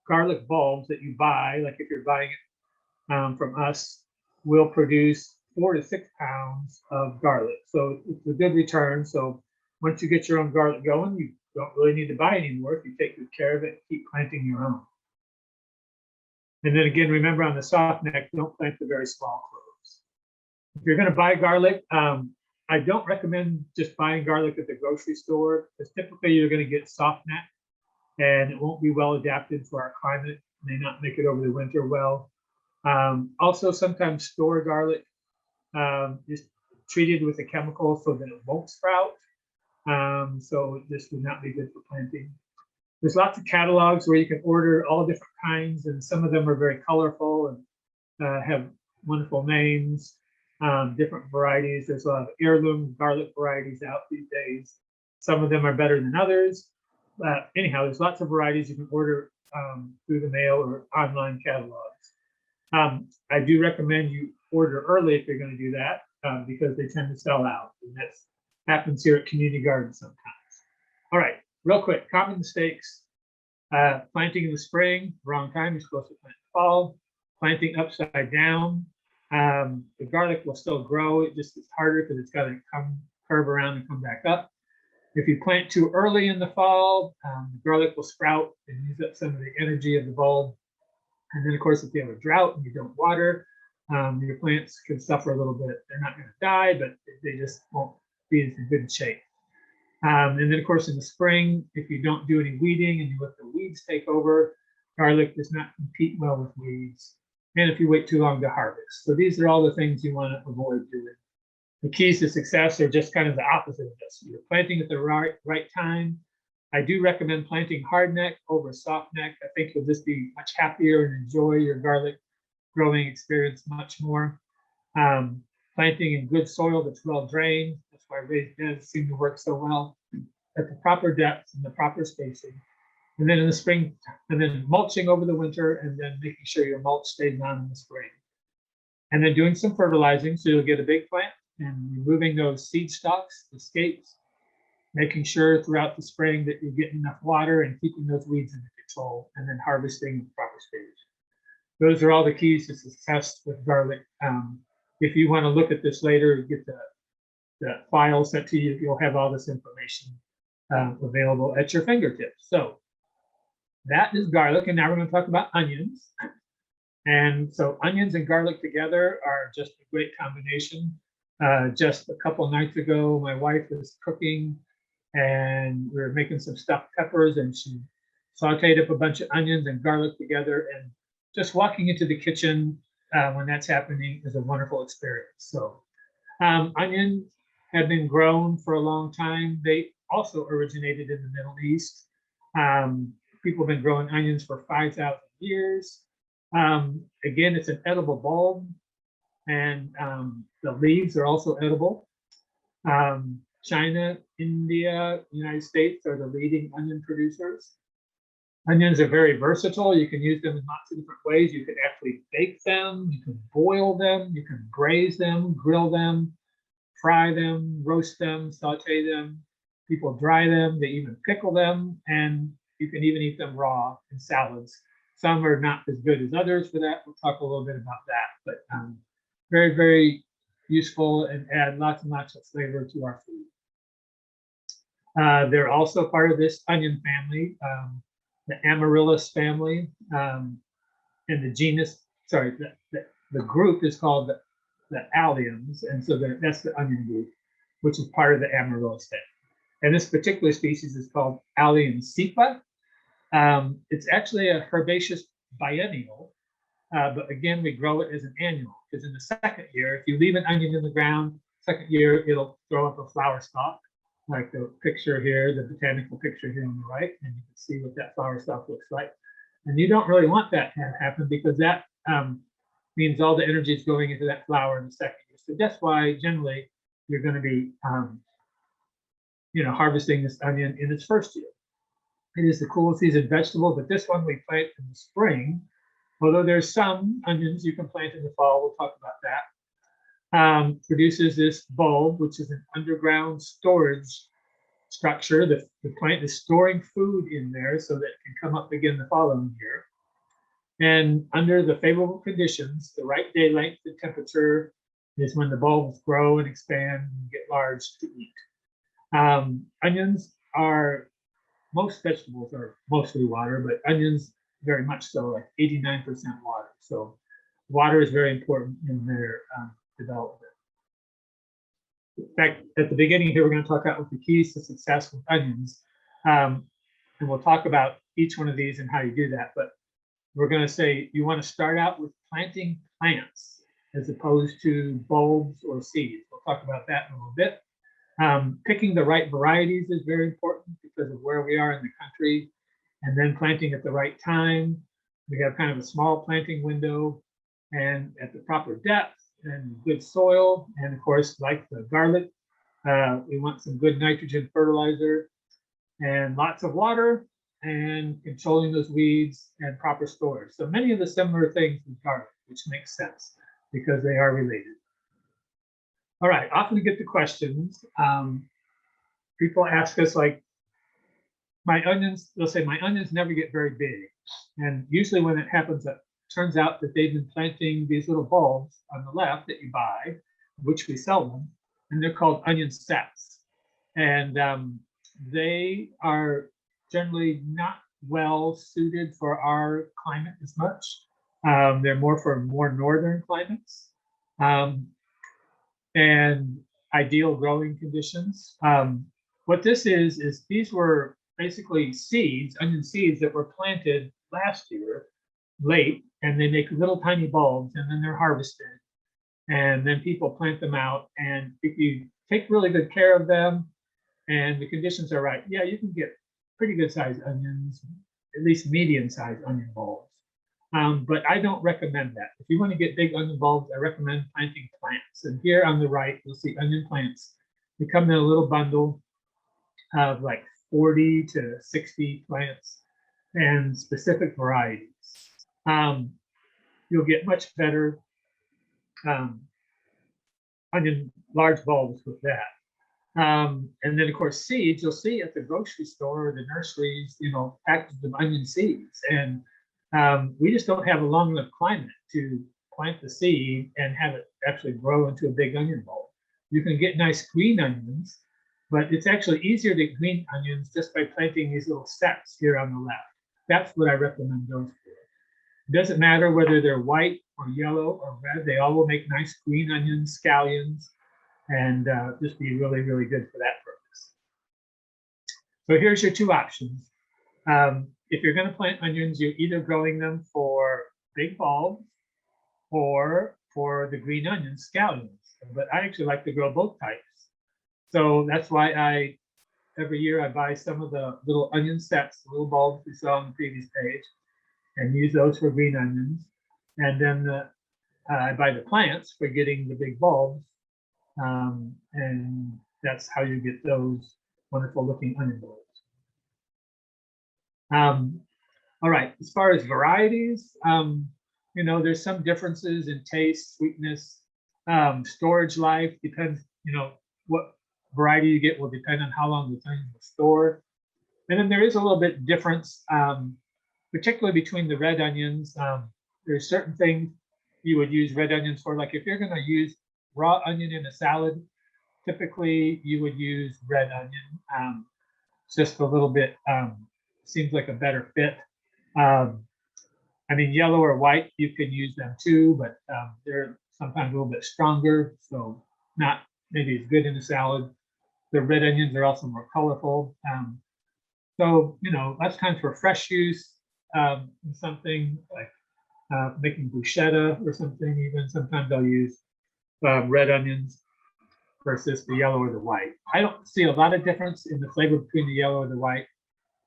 garlic bulbs that you buy, like if you're buying it from us, will produce 4 to 6 pounds of garlic. So it's a good return. So once you get your own garlic going, you don't really need to buy anymore. If you take good care of it, keep planting your own. And then again, remember on the softneck, don't plant the very small cloves. If you're going to buy garlic, I don't recommend just buying garlic at the grocery store, because typically you're going to get softneck and it won't be well adapted for our climate. It may not make it over the winter well. Also, sometimes store garlic is treated with a chemical so that it won't sprout. So this would not be good for planting. There's lots of catalogs where you can order all different kinds, and some of them are very colorful and have wonderful names, different varieties. There's a lot of heirloom garlic varieties out these days. Some of them are better than others. Anyhow, there's lots of varieties you can order through the mail or online catalogs. I do recommend you order early if you're going to do that, because they tend to sell out, and that happens here at community gardens sometimes. All right. Real quick, common mistakes. Planting in the spring, wrong time. You're supposed to plant in the fall. Planting upside down. The garlic will still grow. It just is harder because it's got to curve around and come back up. If you plant too early in the fall, the garlic will sprout and use up some of the energy of the bulb. And then, of course, if you have a drought and you don't water, your plants can suffer a little bit. They're not going to die, but they just won't be in good shape. And then, of course, in the spring, if you don't do any weeding and you let the weeds take over, garlic does not compete well with weeds. And if you wait too long to harvest. So these are all the things you want to avoid doing. The keys to success are just kind of the opposite of this. You're planting at the right time. I do recommend planting hardneck over softneck. I think you'll just be much happier and enjoy your garlic growing experience much more. Planting in good soil that's well drained. That's why raised beds seem to work so well at the proper depths and the proper spacing. And then in the spring, and then mulching over the winter, and then making sure your mulch stays on in the spring. And then doing some fertilizing so you'll get a big plant and removing those seed stalks, the scapes, making sure throughout the spring that you're getting enough water and keeping those weeds under control, and then harvesting in the proper stage. Those are all the keys to success with garlic. If you want to look at this later, get the file sent to you, you'll have all this information available at your fingertips. So that is garlic, and now we're going to talk about onions. And so onions and garlic together are just a great combination. Just a couple nights ago, my wife was cooking and we were making some stuffed peppers, and she sauteed up a bunch of onions and garlic together, and just walking into the kitchen when that's happening is a wonderful experience. So onions have been grown for a long time. They also originated in the Middle East. People have been growing onions for 5,000 years. Again, it's an edible bulb, and the leaves are also edible. China, India, United States are the leading onion producers. Onions are very versatile. You can use them in lots of different ways. You can actually bake them, you can boil them, you can braise them, grill them, fry them, roast them, saute them. People dry them, they even pickle them, and you can even eat them raw in salads. Some are not as good as others for that. We'll talk a little bit about that, but very, very useful and add lots and lots of flavor to our food. They're also part of this onion family, the Amaryllis family, and the genus, sorry, the group is called the Alliums, and so that's the onion group, which is part of the Amaryllis family. And this particular species is called Allium cepa. It's actually a herbaceous biennial, but again, we grow it as an annual, because in the second year, if you leave an onion in the ground, second year, it'll throw up a flower stalk, like the picture here, the botanical picture here on the right, and you can see what that flower stalk looks like. And you don't really want that to happen, because that means all the energy is going into that flower in the second year. So that's why generally you're going to be harvesting this onion in its first year. It is the cool season vegetable, but this one we plant in the spring, although there's some onions you can plant in the fall. We'll talk about that. Produces this bulb, which is an underground storage structure. The plant is storing food in there so that it can come up again the following year. And under the favorable conditions, the right day length and temperature is when the bulbs grow and expand and get large to eat. Onions are, most vegetables are mostly water, but onions very much so, like 89% water. So water is very important in their development. In fact, at the beginning here, we're going to talk about what the keys to success with onions. And we'll talk about each one of these and how you do that. But we're going to say you want to start out with planting plants as opposed to bulbs or seeds. We'll talk about that in a little bit. Picking the right varieties is very important because of where we are in the country, and then planting at the right time. We have kind of a small planting window and at the proper depth and good soil. And of course, like the garlic, we want some good nitrogen fertilizer and lots of water and controlling those weeds and proper storage. So many of the similar things with garlic, which makes sense because they are related. All right, often we get the questions. People ask us, like, my onions, they'll say, my onions never get very big. And usually when it happens, it turns out that they've been planting these little bulbs on the left that you buy, which we sell them, and they're called onion sets. And they are generally not well suited for our climate as much. They're more for more northern climates. And ideal growing conditions. What this is these were basically seeds, onion seeds that were planted last year late, and they make little tiny bulbs, and then they're harvested. And then people plant them out. And if you take really good care of them and the conditions are right, yeah, you can get pretty good sized onions, at least medium sized onion bulbs. But I don't recommend that. If you want to get big onion bulbs, I recommend planting plants. And here on the right, you'll see onion plants. They come in a little bundle of like 40 to 60 plants and specific varieties. You'll get much better onion large bulbs with that. And then of course seeds, you'll see at the grocery store or the nurseries, you know, packages of onion seeds. And we just don't have a long enough climate to plant the seed and have it actually grow into a big onion bulb. You can get nice green onions, but it's actually easier to get green onions just by planting these little sets here on the left. That's what I recommend those for. It doesn't matter whether they're white or yellow or red, they all will make nice green onions, scallions, and just be really, really good for that purpose. So here's your two options. If you're going to plant onions, you're either growing them for big bulbs or for the green onion scallions. But I actually like to grow both types. So that's why every year I buy some of the little onion sets, the little bulbs we saw on the previous page, and use those for green onions. And then I buy the plants for getting the big bulbs. And that's how you get those wonderful looking onion bulbs. All right, as far as varieties, you know, there's some differences in taste, sweetness, storage life, depends, you know, what variety you get will depend on how long the onion will store. And then there is a little bit difference, particularly between the red onions. There's certain things you would use red onions for, like if you're going to use raw onion in a salad, typically you would use red onion. It's just a little bit, seems like a better fit. I mean, yellow or white, you can use them too, but they're sometimes a little bit stronger, so not maybe as good in a salad. The red onions are also more colorful. So, you know, less times for fresh use, something like making bruschetta or something, even sometimes I'll use red onions versus the yellow or the white. I don't see a lot of difference in the flavor between the yellow and the white,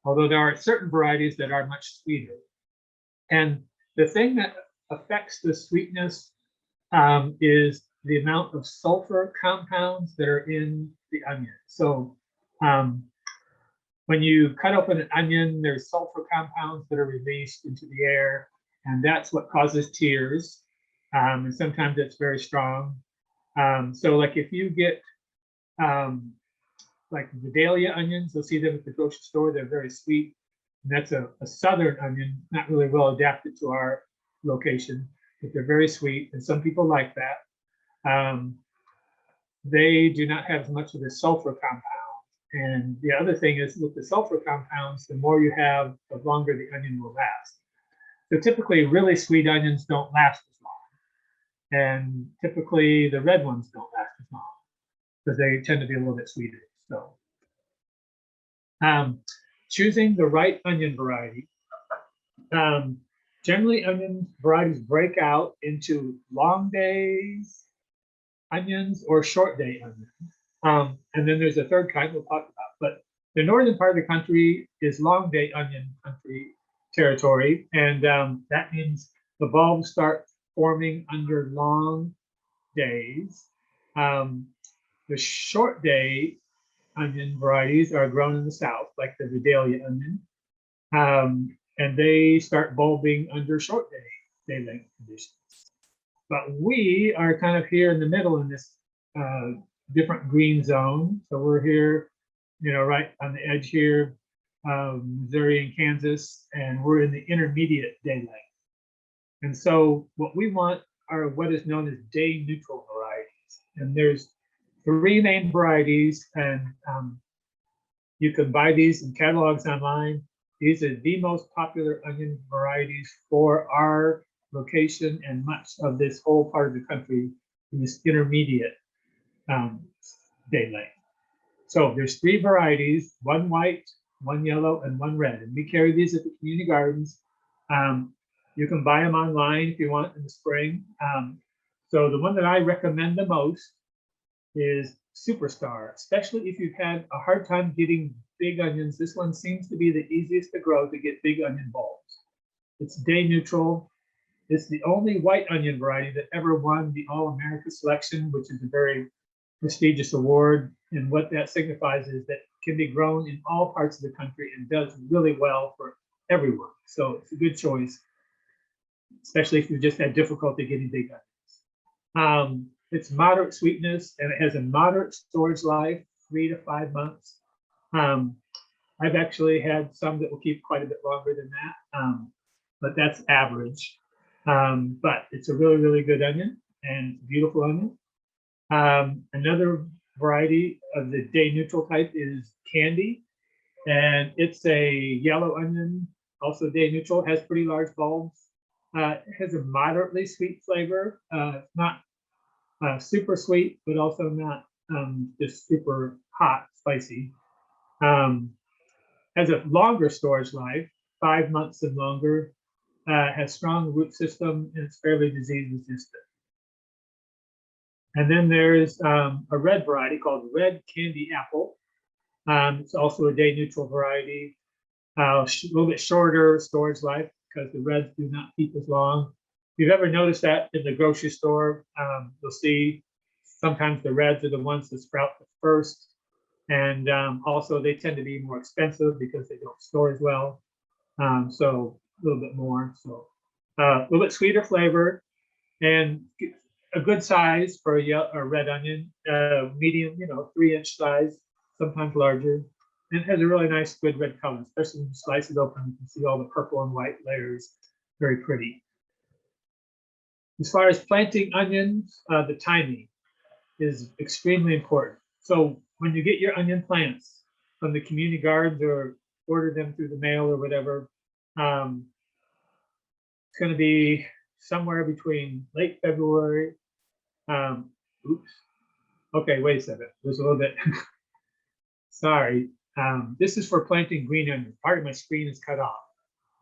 although there are certain varieties that are much sweeter. And the thing that affects the sweetness is the amount of sulfur compounds that are in the onion. So when you cut open an onion, there's sulfur compounds that are released into the air, and that's what causes tears. And sometimes it's very strong. So like if you get like the Vidalia onions, you'll see them at the grocery store, they're very sweet. And that's a southern onion, not really well adapted to our location, but they're very sweet, and some people like that. They do not have as much of the sulfur compound. And the other thing is with the sulfur compounds, the more you have, the longer the onion will last. So typically really sweet onions don't last as long. And typically the red ones don't last as long because they tend to be a little bit sweeter. So choosing the right onion variety. Generally onion varieties break out into long days onions or short day onions. And then there's a third kind we'll talk about. But the northern part of the country is long day onion country territory. And that means the bulbs start forming under long days. The short day onion varieties are grown in the south, like the Vidalia onion. And they start bulbing under short day length conditions. But we are kind of here in the middle in this different green zone. So we're here, you know, right on the edge here, Missouri and Kansas, and we're in the intermediate day length. And so what we want are what is known as day neutral varieties. And there's 3 main varieties, and you can buy these in catalogs online. These are the most popular onion varieties for our location and much of this whole part of the country in this intermediate day length. So there's 3 varieties, 1 white, 1 yellow, and 1 red. And we carry these at the community gardens. You can buy them online if you want in the spring. So the one that I recommend the most is Superstar, especially if you've had a hard time getting big onions, this one seems to be the easiest to grow to get big onion bulbs. It's day neutral. It's the only white onion variety that ever won the All-America selection, which is a very prestigious award. And what that signifies is that it can be grown in all parts of the country and does really well for everyone. So it's a good choice, especially if you've just had difficulty getting big onions. It's moderate sweetness and it has a moderate storage life, 3 to 5 months. I've actually had some that will keep quite a bit longer than that, but that's average. But it's a really, really good onion and it's a beautiful onion. Another variety of the day neutral type is Candy, and it's a yellow onion, also day neutral, has pretty large bulbs. It has a moderately sweet flavor, not super sweet, but also not just super hot, spicy. Has a longer storage life, 5 months and longer, has strong root system, and it's fairly disease resistant. And then there's a red variety called Red Candy Apple. It's also a day neutral variety, a little bit shorter storage life because the reds do not keep as long. If you've ever noticed that in the grocery store, you'll see sometimes the reds are the ones that sprout the first. And also they tend to be more expensive because they don't store as well. So a little bit more. So a little bit sweeter flavor and a good size for a red onion, medium, 3-inch size, sometimes larger. And it has a really nice, good red color, especially when you slice it open, you can see all the purple and white layers, very pretty. As far as planting onions, the timing is extremely important. So when you get your onion plants from the community gardens or order them through the mail or whatever, it's going to be somewhere between late February. Oops. Okay, wait a second. There's a little bit. Sorry. This is for planting green onions. Part of my screen is cut off.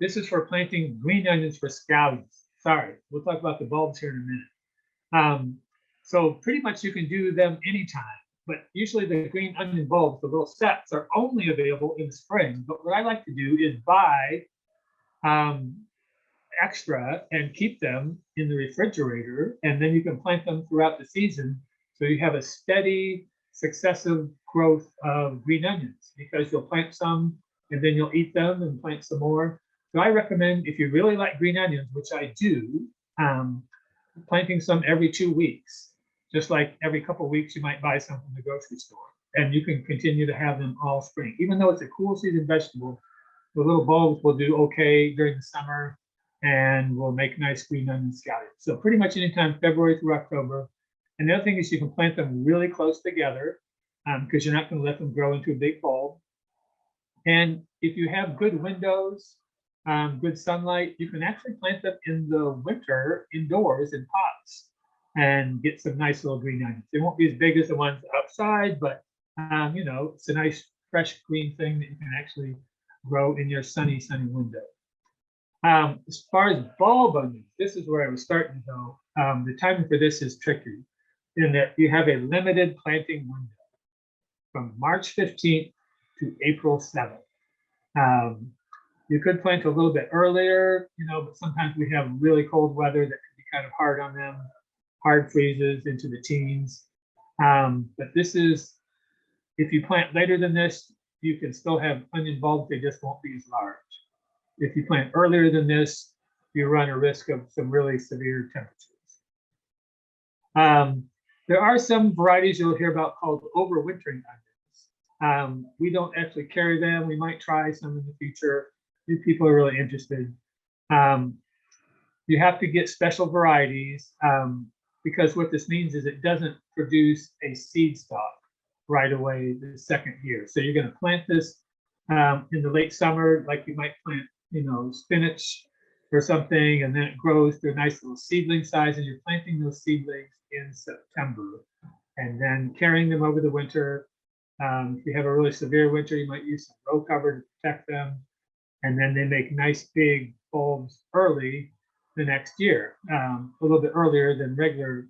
This is for planting green onions for scallions. Sorry. We'll talk about the bulbs here in a minute. So pretty much you can do them anytime, but usually the green onion bulbs, the little sets, are only available in the spring. But what I like to do is buy extra and keep them in the refrigerator, and then you can plant them throughout the season. So you have a steady, successive growth of green onions because you'll plant some and then you'll eat them and plant some more. So I recommend, if you really like green onions, which I do, planting some every 2 weeks. Just like every couple of weeks, you might buy some from the grocery store, and you can continue to have them all spring. Even though it's a cool season vegetable, the little bulbs will do okay during the summer and will make nice green onion scallions. So pretty much anytime February through October. And the other thing is you can plant them really close together because you're not going to let them grow into a big bulb. And if you have good windows, good sunlight, you can actually plant them in the winter indoors in pots and get some nice little green onions. They won't be as big as the ones outside, but it's a nice fresh green thing that you can actually grow in your sunny window. As far as bulb onions, this is where I was starting though. The timing for this is tricky in that you have a limited planting window from March 15th to April 7th. You could plant a little bit earlier, but sometimes we have really cold weather that can be kind of hard on them, hard freezes into the teens. But this is, if you plant later than this, you can still have onion bulbs, they just won't be as large. If you plant earlier than this, you run a risk of some really severe temperatures. There are some varieties you'll hear about called overwintering onions. We don't actually carry them. We might try some in the future if people are really interested. You have to get special varieties because what this means is it doesn't produce a seed stalk right away the second year. So you're going to plant this in the late summer, like you might plant, spinach or something, and then it grows to a nice little seedling size, and you're planting those seedlings in September and then carrying them over the winter. If you have a really severe winter, you might use some row cover to protect them, and then they make nice big bulbs early the next year, a little bit earlier than regular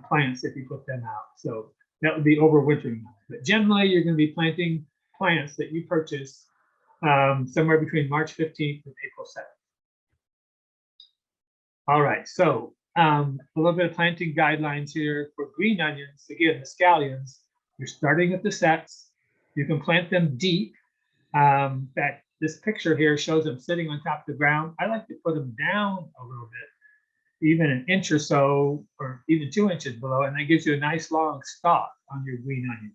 plants if you put them out. So that would be overwintering. But generally, you're going to be planting plants that you purchase somewhere between March 15th and April 7th. All right, so a little bit of planting guidelines here for green onions. Again, the scallions, you're starting at the sets. You can plant them deep. That this picture here shows them sitting on top of the ground. I like to put them down a little bit, even an inch or so, or even 2 inches below, and that gives you a nice long stalk on your green onion.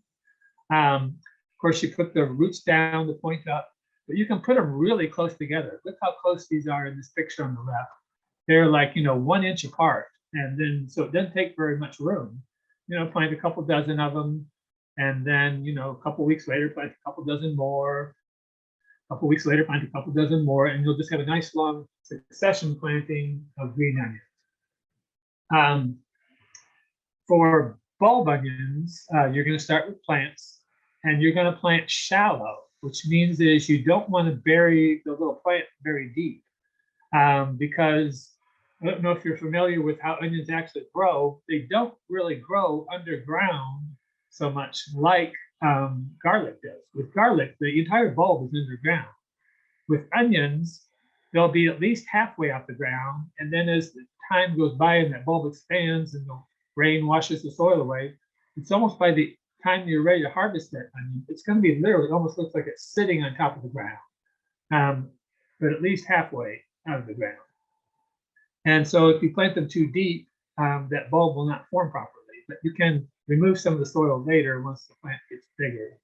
Of course, you put the roots down, the point up, but you can put them really close together. Look how close these are in this picture on the left. They're like, 1 inch apart, and then so it doesn't take very much room. Plant a couple dozen of them, and then a couple weeks later, plant a couple dozen more. A couple weeks later, plant a couple dozen more, and you'll just have a nice long succession planting of green onions. For bulb onions, you're going to start with plants, and you're going to plant shallow, which means is you don't want to bury the little plant very deep, because I don't know if you're familiar with how onions actually grow. They don't really grow underground so much like garlic does. With garlic, the entire bulb is underground. With onions, they'll be at least halfway off the ground, and then as the time goes by and that bulb expands and the rain washes the soil away, it's almost by the time you're ready to harvest that onion, it's going to be literally almost looks like it's sitting on top of the ground, but at least halfway out of the ground. And so if you plant them too deep, that bulb will not form properly, but you can remove some of the soil later once the plant gets bigger.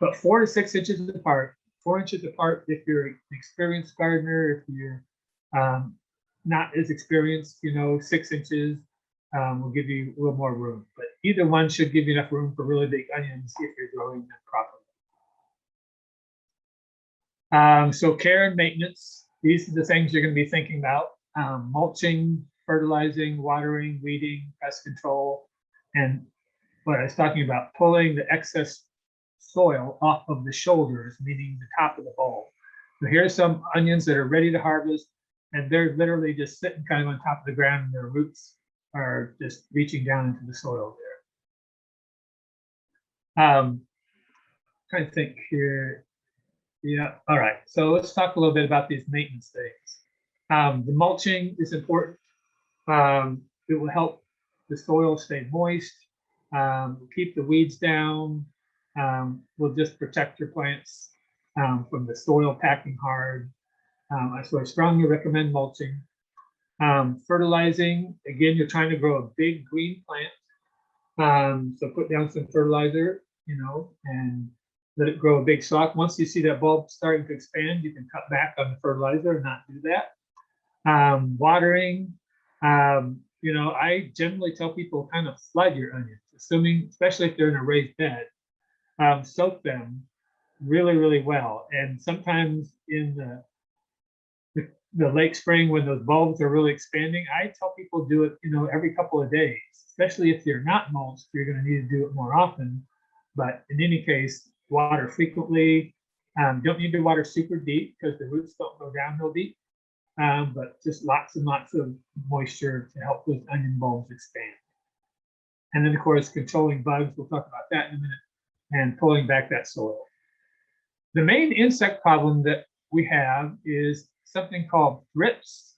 But 4 to 6 inches apart, 4 inches apart if you're an experienced gardener. If you're not as experienced, 6 inches will give you a little more room. But either one should give you enough room for really big onions if you're growing them properly. So care and maintenance, these are the things you're going to be thinking about. Mulching, fertilizing, watering, weeding, pest control, and what I was talking about, pulling the excess soil off of the shoulders, meaning the top of the bulb. So here's some onions that are ready to harvest, and they're literally just sitting kind of on top of the ground, and their roots are just reaching down into the soil there. Trying to think here. Yeah, all right. So let's talk a little bit about these maintenance things. The mulching is important. It will help the soil stay moist, keep the weeds down, will just protect your plants from the soil packing hard. So I strongly recommend mulching. Fertilizing, again, you're trying to grow a big green plant. So put down some fertilizer, and let it grow a big stalk. Once you see that bulb starting to expand, you can cut back on the fertilizer and not do that. Watering, I generally tell people kind of flood your onions, especially if they're in a raised bed, soak them really, really well. And sometimes in the late spring, when those bulbs are really expanding, I tell people do it, every couple of days, especially if you're not mulched, you're going to need to do it more often. But in any case, water frequently. Don't need to water super deep because the roots don't go down real deep. But just lots and lots of moisture to help those onion bulbs expand. And then, of course, controlling bugs, we'll talk about that in a minute, and pulling back that soil. The main insect problem that we have is something called thrips.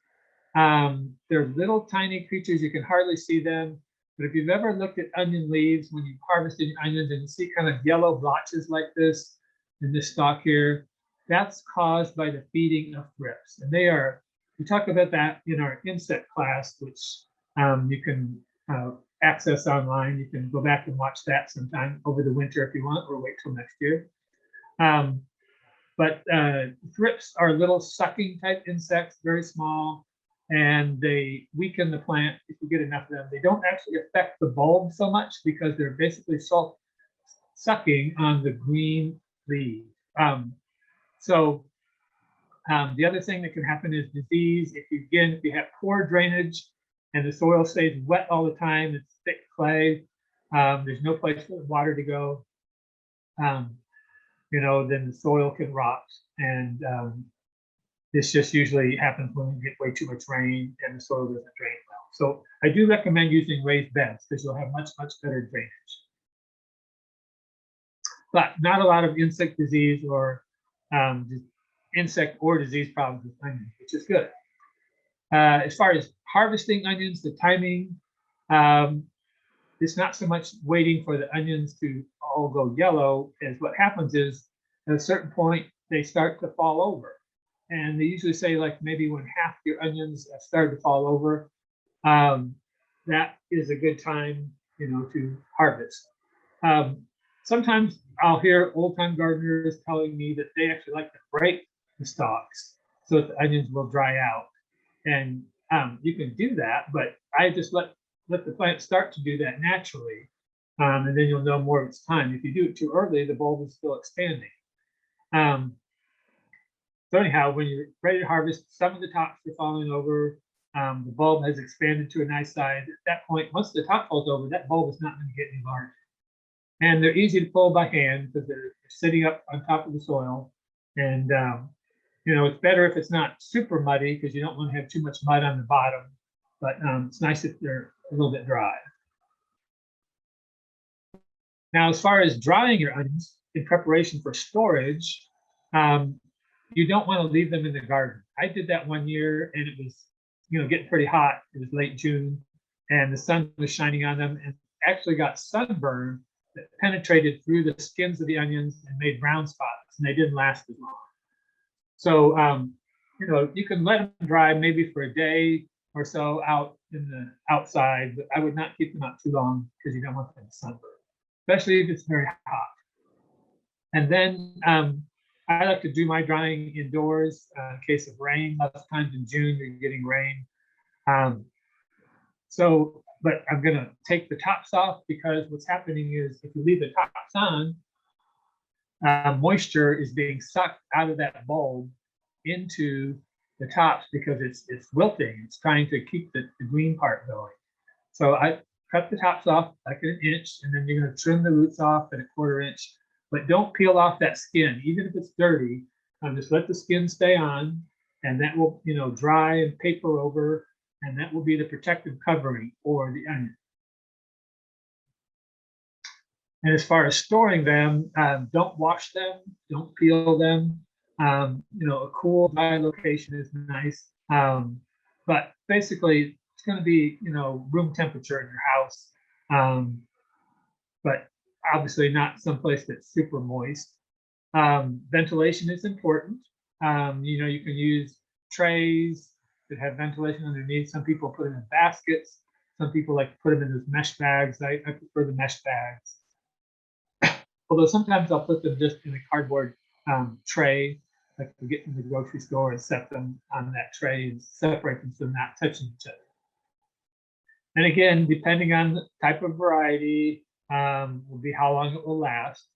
They're little tiny creatures, you can hardly see them, but if you've ever looked at onion leaves when you've harvested onions and you see kind of yellow blotches like this in this stalk here, that's caused by the feeding of thrips. And we talk about that in our insect class, which you can access online. You can go back and watch that sometime over the winter if you want, or wait till next year. But thrips are little sucking type insects, very small, and they weaken the plant if you get enough of them. They don't actually affect the bulb so much because they're basically sucking on the green leaf. The other thing that can happen is disease. If you have poor drainage and the soil stays wet all the time, it's thick clay, there's no place for the water to go, then the soil can rot. And this just usually happens when you get way too much rain and the soil doesn't drain well. So I do recommend using raised beds because you'll have much, much better drainage. but not a lot of insect disease or insect or disease problems with onions, which is good. As far as harvesting onions, the timing, um, it's not so much waiting for the onions to all go yellow, as what happens is at a certain point they start to fall over. And they usually say like maybe when half your onions have started to fall over, that is a good time, to harvest. Sometimes I'll hear old time gardeners telling me that they actually like to break the stalks so that the onions will dry out. And you can do that, but I just let the plant start to do that naturally, and then you'll know more of its time. If you do it too early, the bulb is still expanding. So anyhow, when you're ready to harvest, some of the tops are falling over. The bulb has expanded to a nice size. At that point, once the top falls over, that bulb is not going to get any larger. And they're easy to pull by hand because they're sitting up on top of the soil. And it's better if it's not super muddy because you don't want to have too much mud on the bottom. But it's nice if they're a little bit dry. Now, as far as drying your onions in preparation for storage, you don't want to leave them in the garden. I did that one year and it was, getting pretty hot. It was late June and the sun was shining on them and actually got sunburn that penetrated through the skins of the onions and made brown spots, and they didn't last as long. So, you can let them dry maybe for a day or so out in the outside, but I would not keep them out too long because you don't want them to sunburn, especially if it's very hot. And then I like to do my drying indoors in case of rain. Lots of times in June, you're getting rain. But I'm going to take the tops off because what's happening is if you leave the tops on, moisture is being sucked out of that bulb into the tops because it's wilting. It's trying to keep the green part going. So I cut the tops off like an inch, and then you're going to trim the roots off at a 1/4 inch. But don't peel off that skin, even if it's dirty. Just let the skin stay on, and that will, dry and paper over, and that will be the protective covering for the onion. And as far as storing them, don't wash them, don't peel them. A cool, dry location is nice. But basically, it's going to be, room temperature in your house. But obviously not someplace that's super moist. Ventilation is important. You can use trays that have ventilation underneath. Some people put them in baskets. Some people like to put them in those mesh bags. I prefer the mesh bags. Although sometimes I'll put them just in a cardboard tray, like you get from the grocery store, and set them on that tray and separate them so they're not touching each other. And again, depending on the type of variety, will be how long it will last.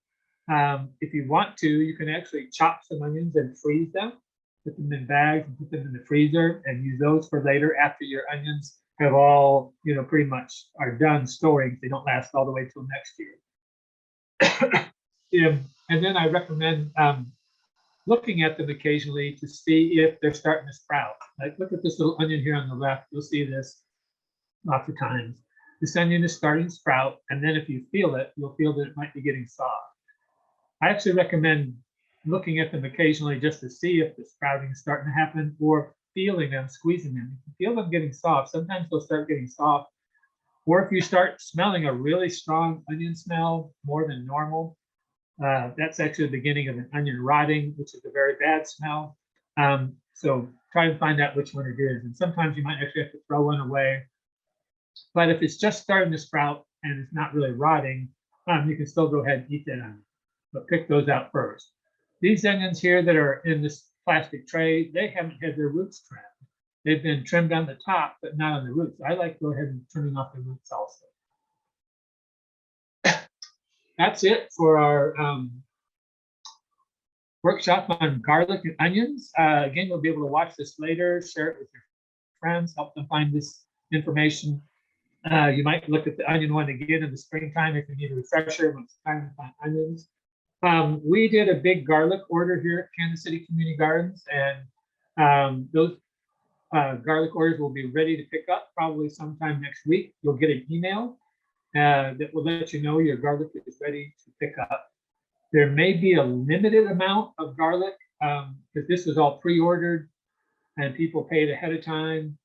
If you want to, you can actually chop some onions and freeze them, put them in bags and put them in the freezer and use those for later after your onions have all, pretty much are done storing. They don't last all the way till next year. And then I recommend looking at them occasionally to see if they're starting to sprout. Like look at this little onion here on the left. You'll see this lots of times. This onion is starting to sprout, and then if you feel it, you'll feel that it might be getting soft. I actually recommend looking at them occasionally just to see if the sprouting is starting to happen, or feeling them, squeezing them. If you feel them getting soft, sometimes they'll start getting soft. Or if you start smelling a really strong onion smell, more than normal, that's actually the beginning of an onion rotting, which is a very bad smell. So try and find out which one it is. And sometimes you might actually have to throw one away. But if it's just starting to sprout and it's not really rotting, you can still go ahead and eat that onion. But pick those out first. These onions here that are in this plastic tray, they haven't had their roots trimmed. They've been trimmed on the top, but not on the roots. I like to go ahead and trimming off the roots also. That's it for our workshop on garlic and onions. Again, you'll be able to watch this later, share it with your friends, help them find this information. You might look at the onion one again in the springtime if you need a refresher when it's time to find onions. We did a big garlic order here at Kansas City Community Gardens, and those garlic orders will be ready to pick up probably sometime next week. You'll get an email that will let you know your garlic is ready to pick up. There may be a limited amount of garlic, because this was all pre-ordered and people paid ahead of time.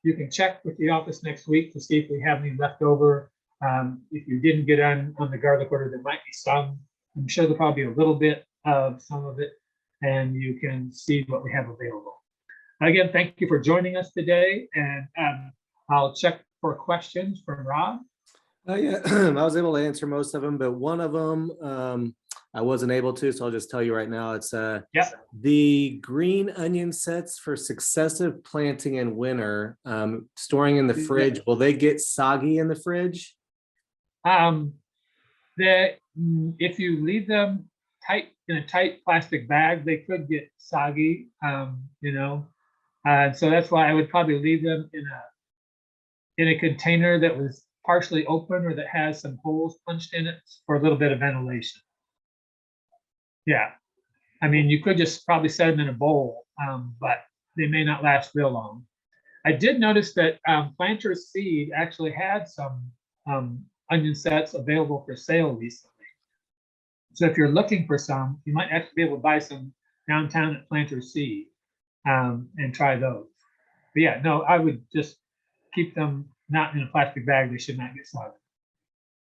You can check with the office next week to see if we have any left over. If you didn't get on the garlic order, there might be some. I'm sure there'll probably be a little bit of some of it, and you can see what we have available. Again, thank you for joining us today, and I'll check for questions from Rob. Yeah, I was able to answer most of them, but one of them I wasn't able to, so I'll just tell you right now. It's the green onion sets for successive planting in winter, storing in the fridge. Will they get soggy in the fridge? If you leave them tight in a tight plastic bag, they could get soggy. So that's why I would probably leave them in a container that was partially open or that has some holes punched in it for a little bit of ventilation. Yeah, I mean, you could just probably set them in a bowl, but they may not last real long. I did notice that Planter's Seed actually had some onion sets available for sale recently. So if you're looking for some, you might actually be able to buy some downtown at Planter's Seed and try those. But yeah, no, I would just keep them not in a plastic bag. They should not get soggy.